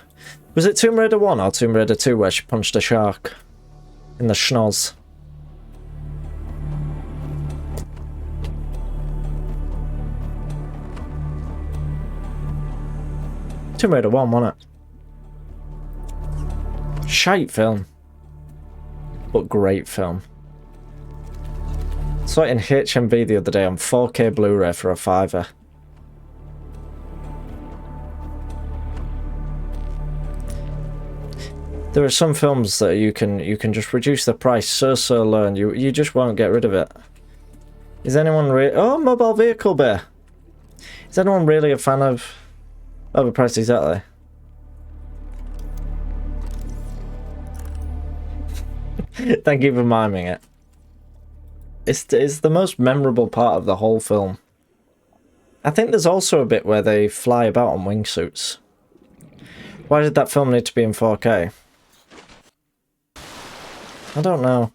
Was it Tomb Raider 1 or Tomb Raider 2 where she punched a shark in the schnoz? Tomb Raider 1, wasn't it? Shite film. But great film. Saw it in HMV the other day on 4K Blu-ray for a $5. There are some films that you can just reduce the price so low and you just won't get rid of it. Is anyone oh, mobile vehicle bear. Is anyone really a fan of overpriced exactly? Thank you for miming it. It's the most memorable part of the whole film. I think there's also a bit where they fly about on wingsuits. Why did that film need to be in 4K? I don't know.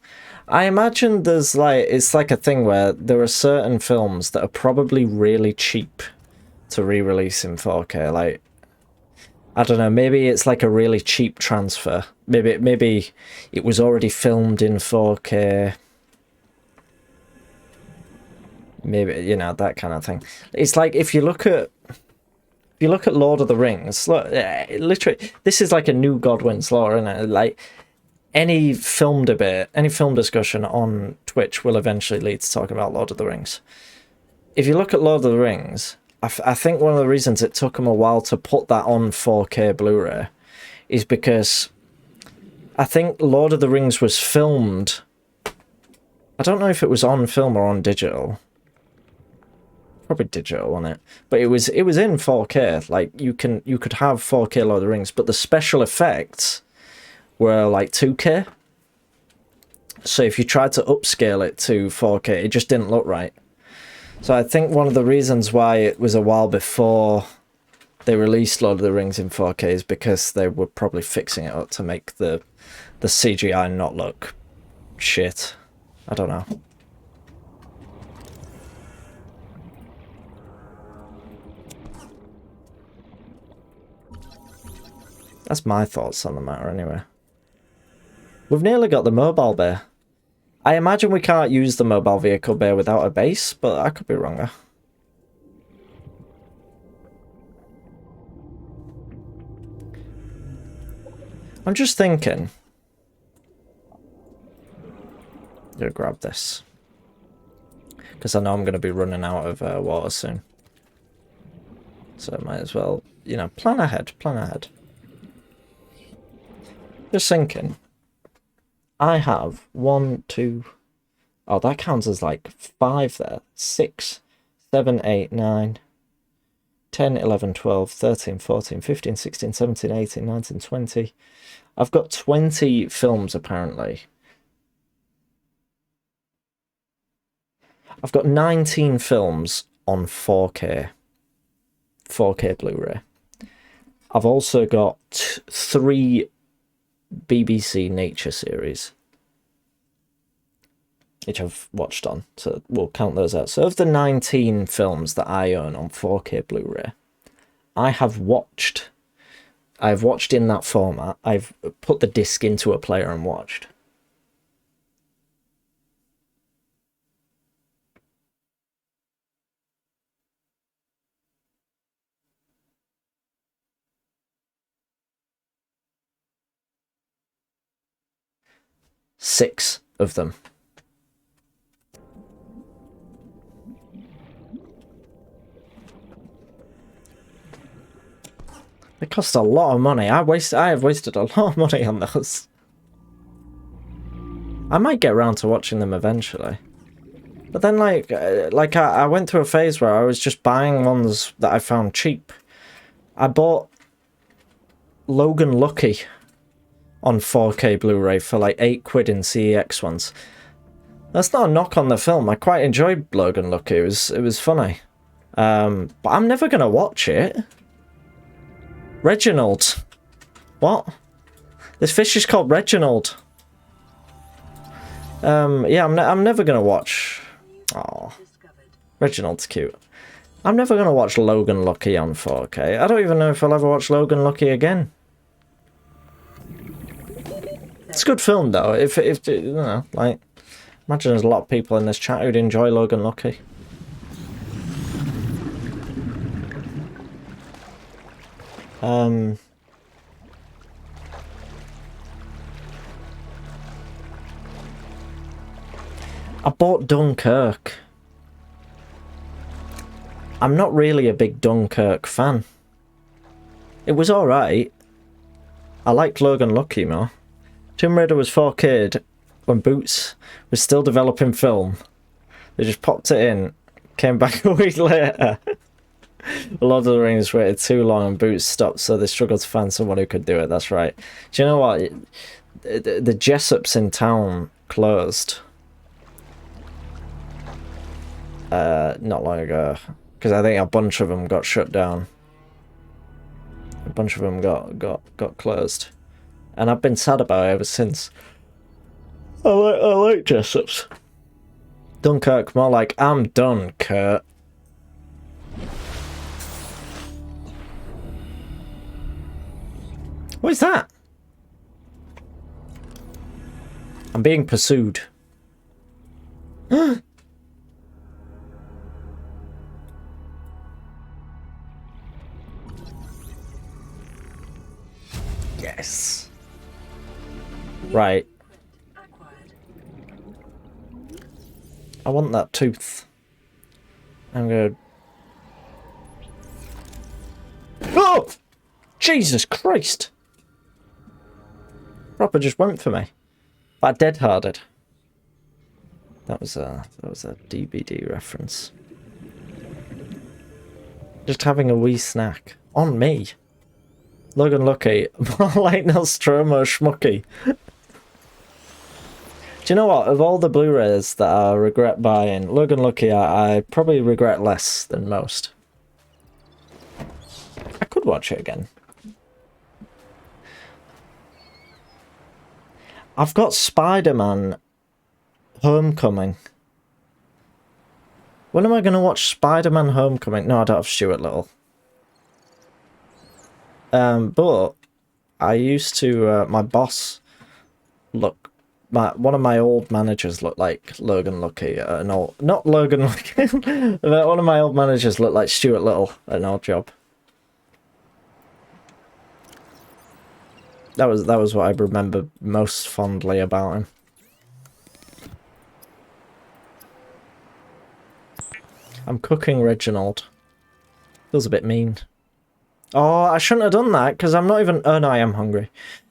I imagine there's like, it's like a thing where there are certain films that are probably really cheap to re-release in 4K. Like, I don't know, maybe it's like a really cheap transfer. Maybe it was already filmed in 4K. Maybe, you know, that kind of thing. It's like if you look at Lord of the Rings, look, literally, this is like a new Godwin's law, isn't it? Like, any film debate, any film discussion on Twitch will eventually lead to talking about Lord of the Rings. If you look at Lord of the Rings, I think one of the reasons it took them a while to put that on 4K Blu-ray is because I think Lord of the Rings was filmed. I don't know if it was on film or on digital. Probably digital, wasn't it? But it was in 4K. Like you could have 4K Lord of the Rings, but the special effects were like 2K. So if you tried to upscale it to 4K, it just didn't look right. So I think one of the reasons why it was a while before they released Lord of the Rings in 4K is because they were probably fixing it up to make the CGI not look shit. I don't know. That's my thoughts on the matter anyway. We've nearly got the mobile bay. I imagine we can't use the mobile vehicle bay without a base, but I could be wrong there. I'm just thinking. I'm gonna grab this. Because I know I'm going to be running out of water soon. So I might as well, you know, plan ahead, plan ahead. Just thinking. I have 1, 2... Oh, that counts as like 5 there. 6, 7, 8, 9, 10, 11, 12, 13, 14, 15, 16, 17, 18, 19, 20. I've got 20 films apparently. I've got 19 films on 4K. 4K Blu-ray. I've also got 3 BBC Nature series, which I've watched on, so we'll count those out. So of the 19 films that I own on 4K Blu-ray, I've watched in that format. I've put the disc into a player and watched. Six of them. They cost a lot of money. I have wasted a lot of money on those. I might get around to watching them eventually. But then I went through a phase where I was just buying ones that I found cheap. I bought Logan Lucky on 4K Blu-ray for like £8 in CEX ones. That's not a knock on the film. I quite enjoyed Logan Lucky. It was funny. But I'm never gonna watch it. Reginald. What? This fish is called Reginald. Yeah, I'm never gonna watch Oh, discovered. Reginald's cute. I'm never going to watch Logan Lucky on 4K. I don't even know if I'll ever watch Logan Lucky again. It's a good film, though. If you know, like, imagine there's a lot of people in this chat who'd enjoy Logan Lucky. I bought Dunkirk. I'm not really a big Dunkirk fan. It was alright. I liked Logan Lucky more. Tomb Raider was 4K'd when Boots was still developing film. They just popped it in, came back a week later. Lord of the Rings waited too long and Boots stopped, so they struggled to find someone who could do it. That's right. Do you know what? The Jessops in town closed. Not long ago. Because I think a bunch of them got shut down. A bunch of them got closed. And I've been sad about it ever since. I like Jessops. Dunkirk, more like, I'm done, Kurt. What is that? I'm being pursued. Yes. Right. Acquired. I want that tooth. I'm gonna... Oh! Jesus Christ! Proper just went for me. But I dead-harded. That was a DVD reference. Just having a wee snack. On me. Logan Lucky. More like Nostromo Schmucky. Do you know what? Of all the Blu-rays that I regret buying, Logan Lucky I probably regret less than most. I could watch it again. I've got Spider-Man Homecoming. When am I going to watch Spider-Man Homecoming? No, I don't have Stuart Little. But I used to, my boss one of my old managers looked like Logan Lucky at an old, not Logan Lucky, but one of my old managers looked like Stuart Little at an old job. That was what I remember most fondly about him. I'm cooking Reginald. Feels a bit mean. Oh, I shouldn't have done that because I'm not even. Oh no, I am hungry.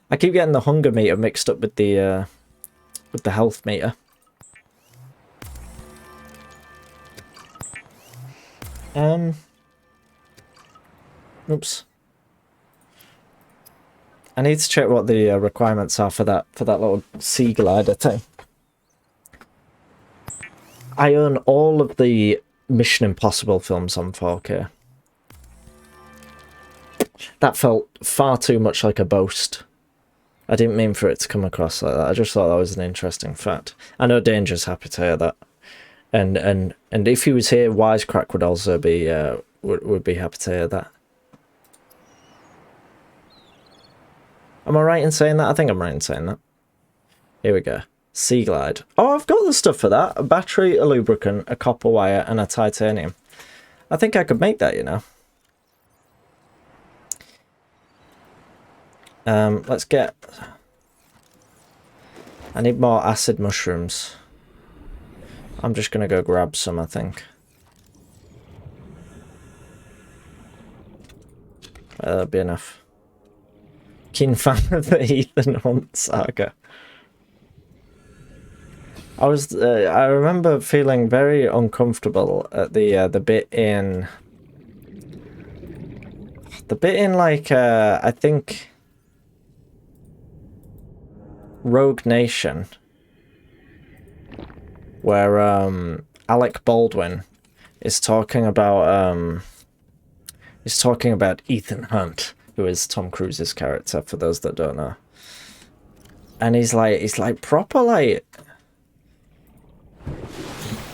I keep getting the hunger meter mixed up with the health meter. Oops. I need to check what the requirements are for that little sea glider thing. I own all of the Mission Impossible films on 4K. That felt far too much like a boast. I didn't mean for it to come across like that. I just thought that was an interesting fact. I know Danger's happy to hear that, and if he was here, Wisecrack would also be would be happy to hear that. Am I right in saying that? I think I'm right in saying that. Here we go. Sea Glide. Oh, I've got the stuff for that. A battery, a lubricant, a copper wire, and a titanium. I think I could make that, you know. Let's get... I need more acid mushrooms. I'm just going to go grab some, I think. That'll be enough. Keen fan of the Ethan Hunt saga. I remember feeling very uncomfortable at the bit in like I think Rogue Nation, where Alec Baldwin is talking about Ethan Hunt, who is Tom Cruise's character, for those that don't know. And he's like proper like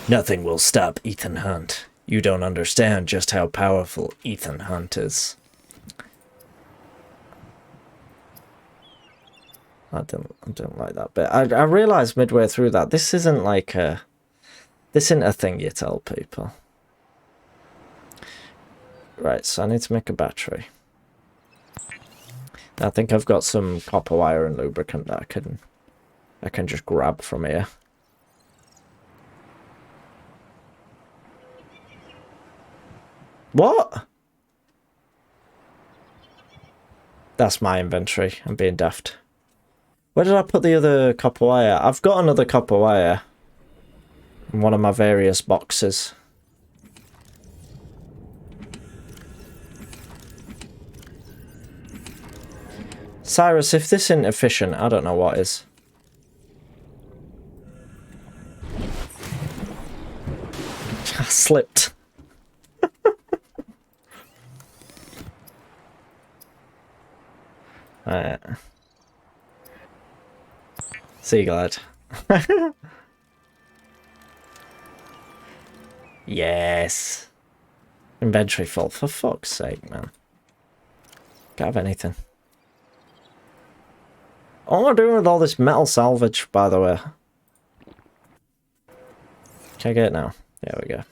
Nothing will stop Ethan Hunt. You don't understand just how powerful Ethan Hunt is. I don't like that bit. I realised midway through that this isn't like a... This isn't a thing you tell people. Right, so I need to make a battery. I think I've got some copper wire and lubricant that I can just grab from here. What? That's my inventory. I'm being daft. Where did I put the other copper wire? I've got another copper wire in one of my various boxes. Cyrus, if this isn't efficient, I don't know what is. I slipped. Right. See you glad. Yes. Inventory full. For fuck's sake, man. Can't have anything. What am I doing with all this metal salvage, by the way? Can I get it now? There we go.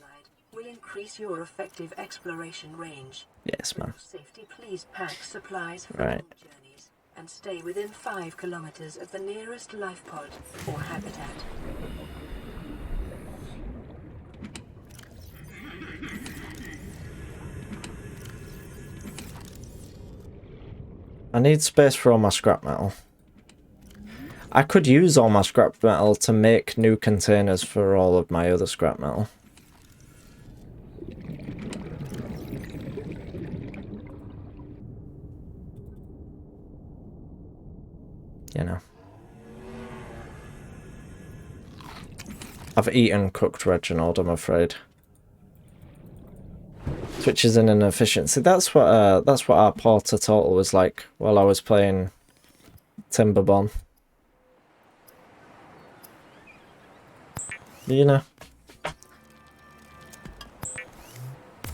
Will increase your effective exploration range. Yes, man. For safety, please pack supplies for Right. long journeys and stay within 5 kilometers of the nearest life pod or habitat. I need space for all my scrap metal. I could use all my scrap metal to make new containers for all of my other scrap metal. You know. I've eaten cooked Reginald, I'm afraid. Which is an inefficiency. That's what our Porter total was like while I was playing Timberbond. You know.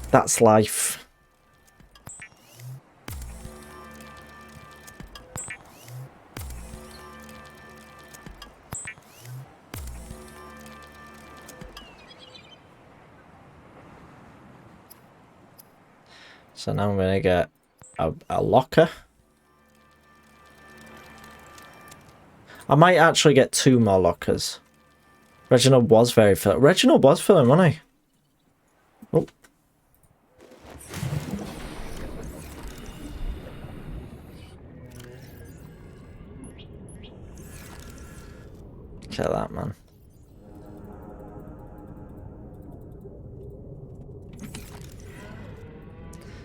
That's life. So now I'm going to get a locker. I might actually get 2 more lockers. Reginald was very filling. Reginald was filling, wasn't he? Oh. Look at that, man.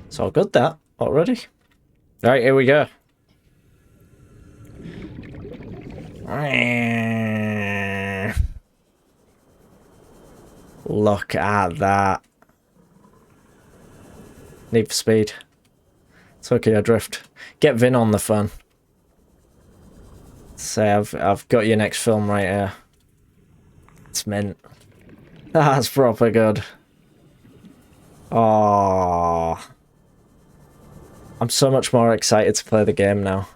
It's all good, that, already. Alright, here we go. Look at that. Need for Speed. Tokyo Drift. Get Vin on the phone. Say, I've got your next film right here. It's mint. That's proper good. Oh, I'm so much more excited to play the game now.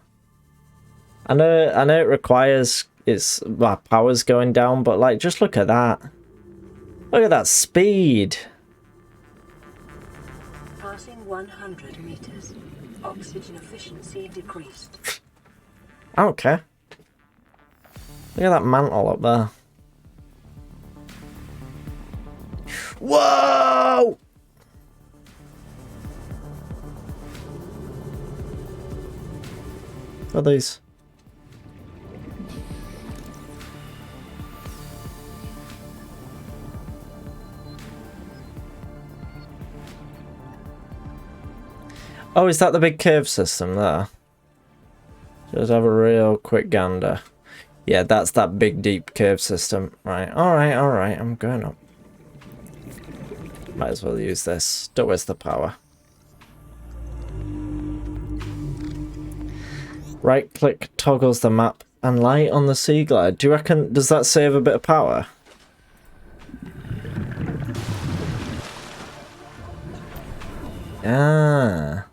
I know it requires my power's going down, but like, just look at that. Look at that speed. Passing 100 meters. Oxygen efficiency decreased. I don't care. Look at that mantle up there. Whoa! What are these? Oh, is that the big cave system there? Just have a real quick gander. Yeah, that's that big deep cave system. Right, alright, I'm going up. Might as well use this. Don't waste the power. Right click toggles the map and light on the sea glide. Do you reckon, does that save a bit of power? Ah.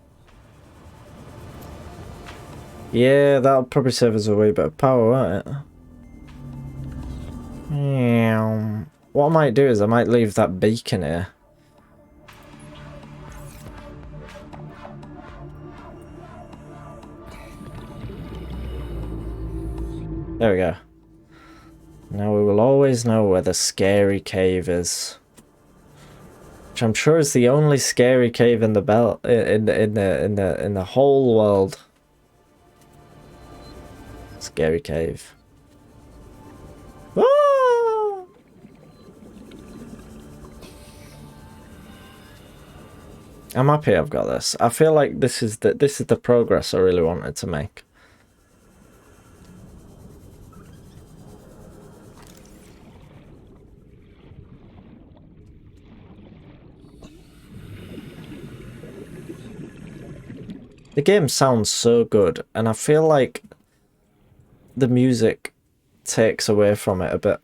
Yeah, that'll probably save us a wee bit of power, won't it? Yeah. What I might do is I might leave that beacon here. There we go. Now we will always know where the scary cave is. Which I'm sure is the only scary cave in the in the whole world. Scary cave. Ah! I'm happy I've got this. I feel like this is the progress I really wanted to make. The game sounds so good, and I feel like the music takes away from it a bit.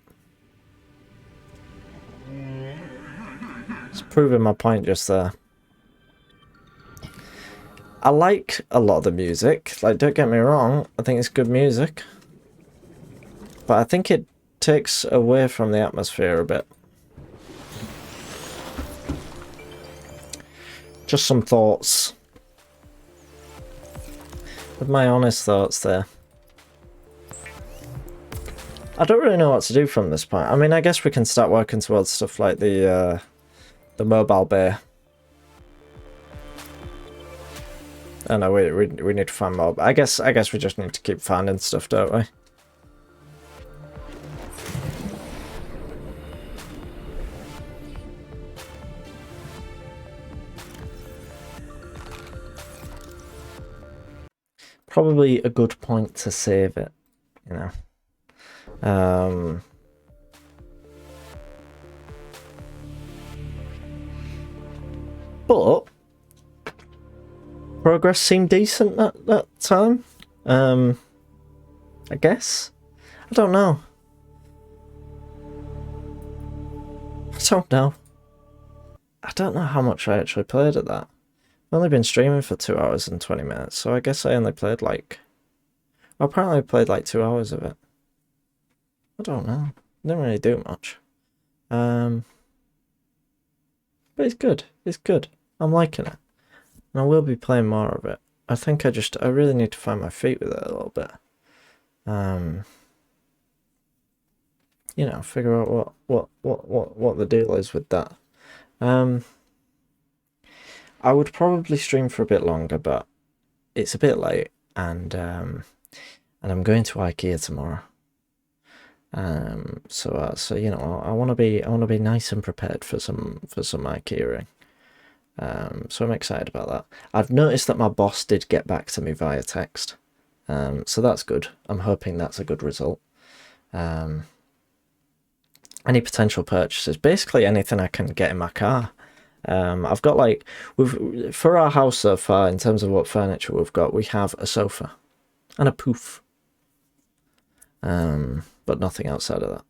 It's proving my point just there. I like a lot of the music, like, don't get me wrong, I think it's good music. But I think it takes away from the atmosphere a bit. Just some thoughts. With my honest thoughts there. I don't really know what to do from this point. I mean, I guess we can start working towards stuff like the mobile bay. Oh no, we need to find more. I guess we just need to keep finding stuff, don't we? Probably a good point to save it, you know. But progress seemed decent at that time. I guess. I don't know. I don't know how much I actually played at that. I've only been streaming for 2 hours and 20 minutes, so I guess I only played like... Well, apparently I played like 2 hours of it. I don't know. Didn't really do much. But it's good. It's good. I'm liking it. And I will be playing more of it. I think I really need to find my feet with it a little bit. You know, figure out what the deal is with that. I would probably stream for a bit longer, but it's a bit late, and I'm going to IKEA tomorrow. So you know, I want to be nice and prepared for some IKEA-ing. So I'm excited about that. I've noticed that my boss did get back to me via text, so that's good. I'm hoping that's a good result. Any potential purchases, basically anything I can get in my car. I've got like, for our house so far, in terms of what furniture we've got, we have a sofa and a poof, but nothing outside of that.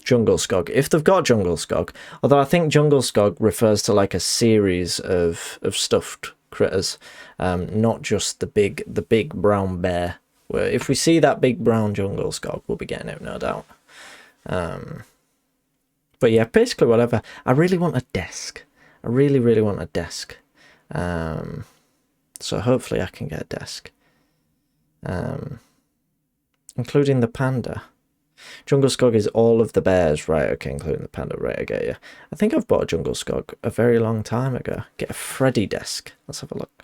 Jungle Skog, if they've got Jungle Skog, although I think Jungle Skog refers to like a series of stuffed critters, not just the big brown bear. Where if we see that big brown Jungle Skog, we'll be getting it, no doubt. But yeah, basically whatever. I really want a desk. I really want a desk. So hopefully I can get a desk. Including the panda. Jungle Skog is all of the bears, right? Okay, including the panda, right? I get you. I think I've bought a Jungle Skog a very long time ago. Get a Freddy desk. Let's have a look.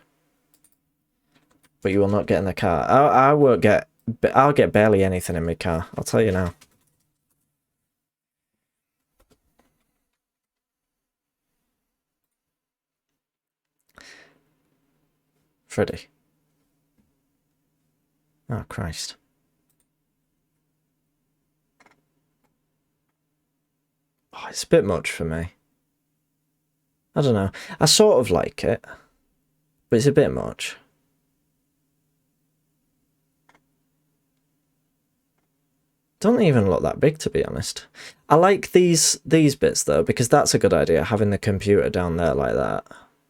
But you will not get in the car. I won't get. I'll get barely anything in my car. I'll tell you now. Freddy. Oh, Christ. Oh, it's a bit much for me. I don't know. I sort of like it, but it's a bit much. Don't even look that big, to be honest. I like these bits though, because that's a good idea, having the computer down there like that.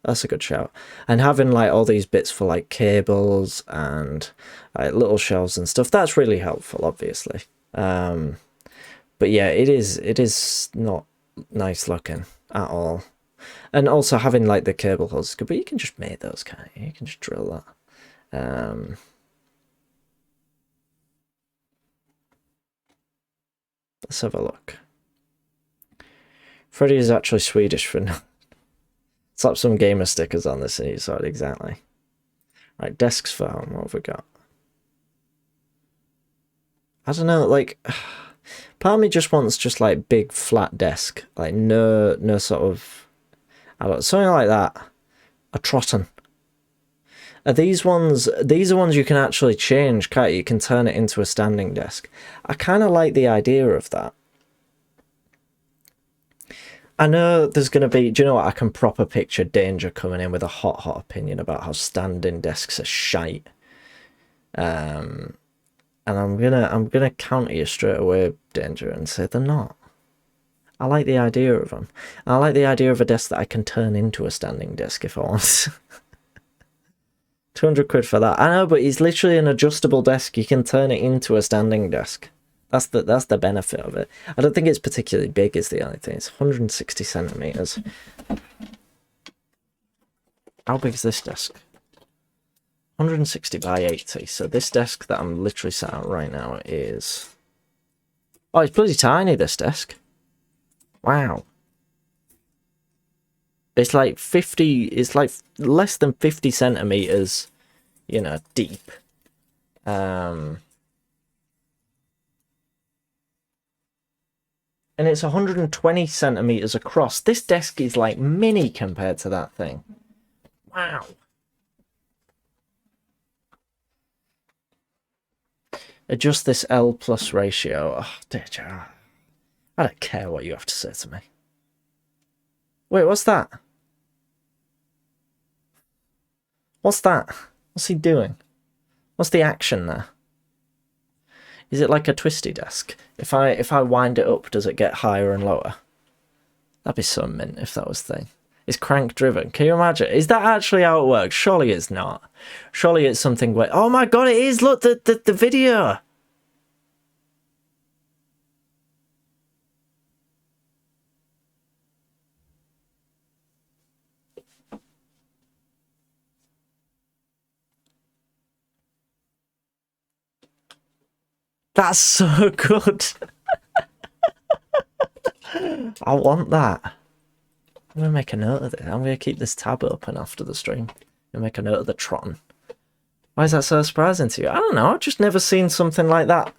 That's a good shout. And having like all these bits for like cables and like little shelves and stuff, that's really helpful, obviously. But yeah, it is not nice looking at all. And also having like the cable holes is good, but you can just make those, can't you? You can just drill that. Let's have a look. Freddie is actually Swedish for now. Slap some gamer stickers on this and you saw it exactly. Right, desks for home, what have we got? I don't know, like, part of me just wants just like big flat desk, like no sort of, I don't know, something like that. A Trotton. Are these ones you can actually change, can't you? You can turn it into a standing desk. I kind of like the idea of that. I know there's going to be, do you know what, I can proper picture Danger coming in with a hot opinion about how standing desks are shite. And I'm gonna counter you straight away, Danger, and say they're not. I like the idea of them. I like the idea of a desk that I can turn into a standing desk if I want. 200 quid for that. I know, but it's literally an adjustable desk. You can turn it into a standing desk. That's the benefit of it. I don't think it's particularly big is the only thing. It's 160 centimeters. How big is this desk? 160 by 80. So this desk that I'm literally sat at right now is... Oh, it's bloody tiny, this desk. Wow. It's like 50... It's like less than 50 centimeters, you know, deep. And it's 120 centimeters across. This desk is like mini compared to that thing. Wow. Adjust this L plus ratio. Oh, dear. I don't care what you have to say to me. Wait, what's that? What's that? What's he doing? What's the action there? Is it like a twisty desk? If I wind it up, does it get higher and lower? That'd be so mint if that was the thing. It's crank driven. Can you imagine? Is that actually how it works? Surely it's not. Surely it's something where... Oh my god, it is! Look, the video! That's so good! I want that. I'm going to make a note of this. I'm going to keep this tab open after the stream and make a note of the Trotton. Why is that so surprising to you? I don't know. I've just never seen something like that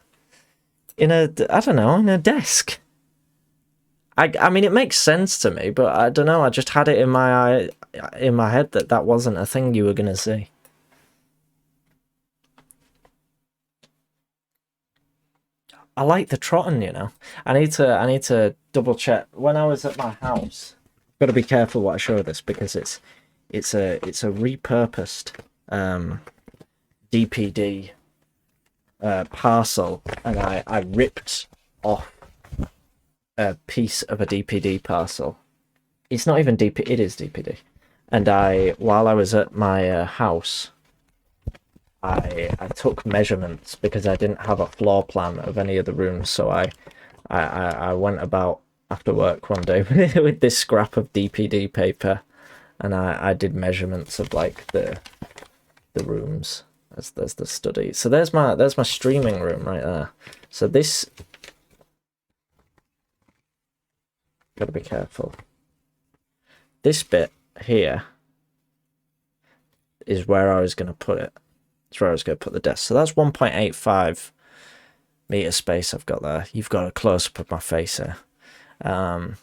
in a, I don't know, in a desk. I mean, it makes sense to me, but I don't know. I just had it in my head that that wasn't a thing you were going to see. I like the Trotton, you know. I need to double check. When I was at my house, got to be careful what I show this because it's a repurposed DPD parcel, and I ripped off a piece of a DPD parcel. It's not even DP. It is DPD. And while I was at my house, I took measurements because I didn't have a floor plan of any of the rooms. So I went about after work one day with this scrap of DPD paper, and I did measurements of like the rooms. There's the study. So there's my streaming room right there. So this, gotta be careful. This bit here is where I was gonna put it. That's where I was gonna put the desk. So that's 1.85 meter space I've got there. You've got a close up of my face here. And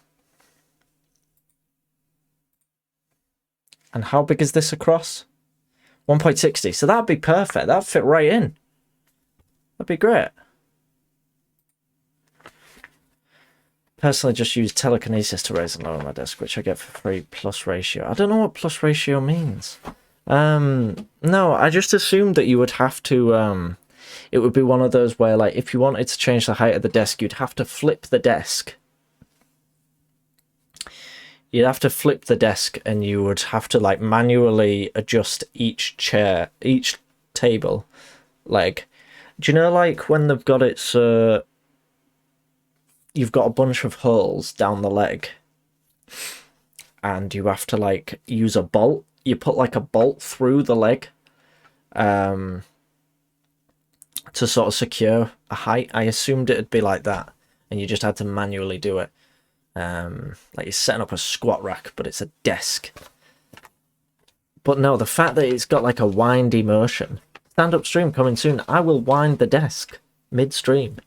how big is this across? 1.60. So that'd be perfect. That'd fit right in. That'd be great. Personally, just use telekinesis to raise and lower my desk, which I get for free. Plus ratio. I don't know what plus ratio means. No, I just assumed that you would have to. It would be one of those where, like, if you wanted to change the height of the desk, you'd have to flip the desk. you'd have to flip the desk, and you would have to like manually adjust each chair, each table leg. Do you know, like when they've got it so you've got a bunch of holes down the leg, and you have to like use a bolt. You put like a bolt through the leg to sort of secure a height. I assumed it'd be like that, and you just had to manually do it. Like you're setting up a squat rack, but it's a desk. But no, the fact that it's got like a windy motion. Stand-up stream coming soon. I will wind the desk mid-stream.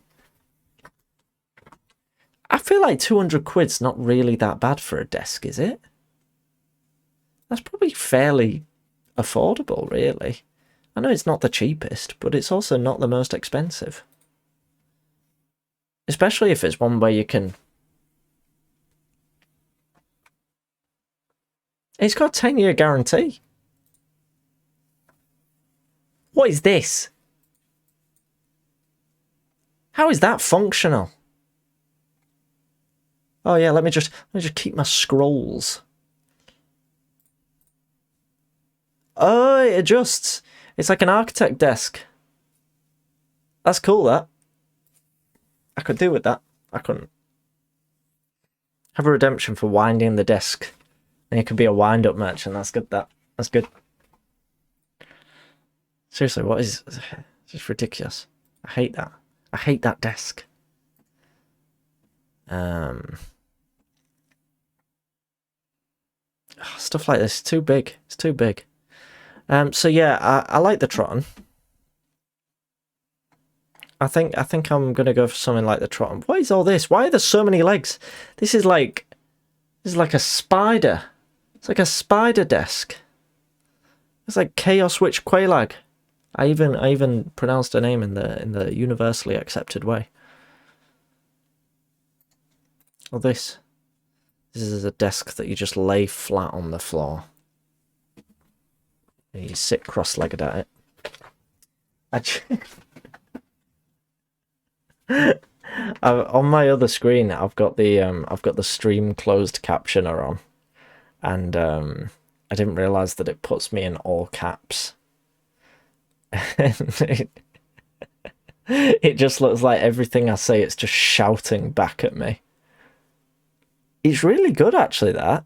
I feel like 200 quid's not really that bad for a desk, is it? That's probably fairly affordable, really. I know it's not the cheapest, but it's also not the most expensive. Especially if it's one where you can... It's got a 10-year guarantee. What is this? How is that functional? Oh yeah, let me just keep my scrolls. Oh, it adjusts. It's like an architect desk. That's cool, that. I could do with that. I couldn't. Have a redemption for winding the desk. And it could be a wind-up merchant. That's good, that. That's good. Seriously, what is... It's just ridiculous. I hate that. I hate that desk. Stuff like this. It's too big. It's too big. So yeah, I like the Trotton. I think I'm gonna go for something like the Trotton. What is all this? Why are there so many legs? This is like a spider. It's like a spider desk. It's like Chaos Witch Quailag. I even pronounced her name in the universally accepted way. Well, this is a desk that you just lay flat on the floor. And you sit cross-legged at it. On my other screen, I've got the stream closed captioner on, and I didn't realize that it puts me in all caps. It just looks like everything I say, it's just shouting back at me. It's really good, actually, that.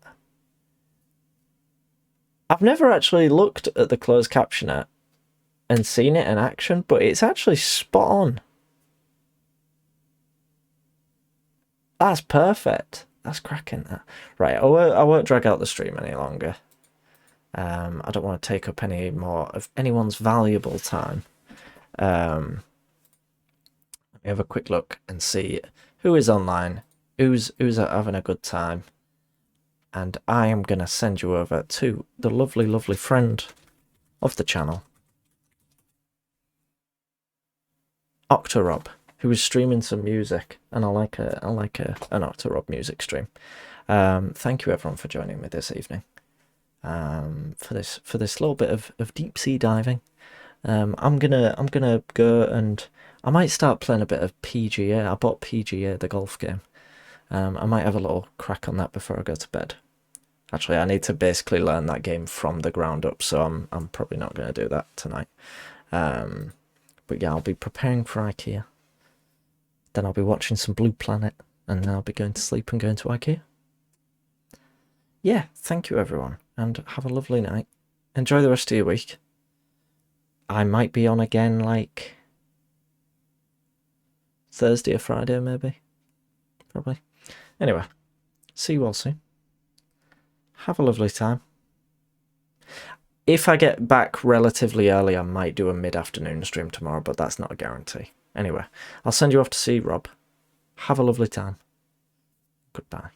I've never actually looked at the closed captioner and seen it in action, but it's actually spot on. That's perfect. That's cracking, that. Right, I won't drag out the stream any longer. I don't want to take up any more of anyone's valuable time. Let me have a quick look and see who is online, who's having a good time. And I am going to send you over to the lovely, lovely friend of the channel, Octorob, who is streaming some music, and I like an Octorob music stream. Thank you everyone for joining me this evening. For this little bit of deep sea diving. I'm gonna go, and I might start playing a bit of PGA. I bought PGA, the golf game. I might have a little crack on that before I go to bed. Actually, I need to basically learn that game from the ground up, so I'm probably not going to do that tonight. But yeah, I'll be preparing for IKEA. Then I'll be watching some Blue Planet, and then I'll be going to sleep and going to IKEA. Yeah, thank you everyone, and have a lovely night. Enjoy the rest of your week. I might be on again, like Thursday or Friday, maybe. Probably. Anyway, see you all soon. Have a lovely time. If I get back relatively early, I might do a mid-afternoon stream tomorrow, but that's not a guarantee. Anyway, I'll send you off to see Rob. Have a lovely time. Goodbye.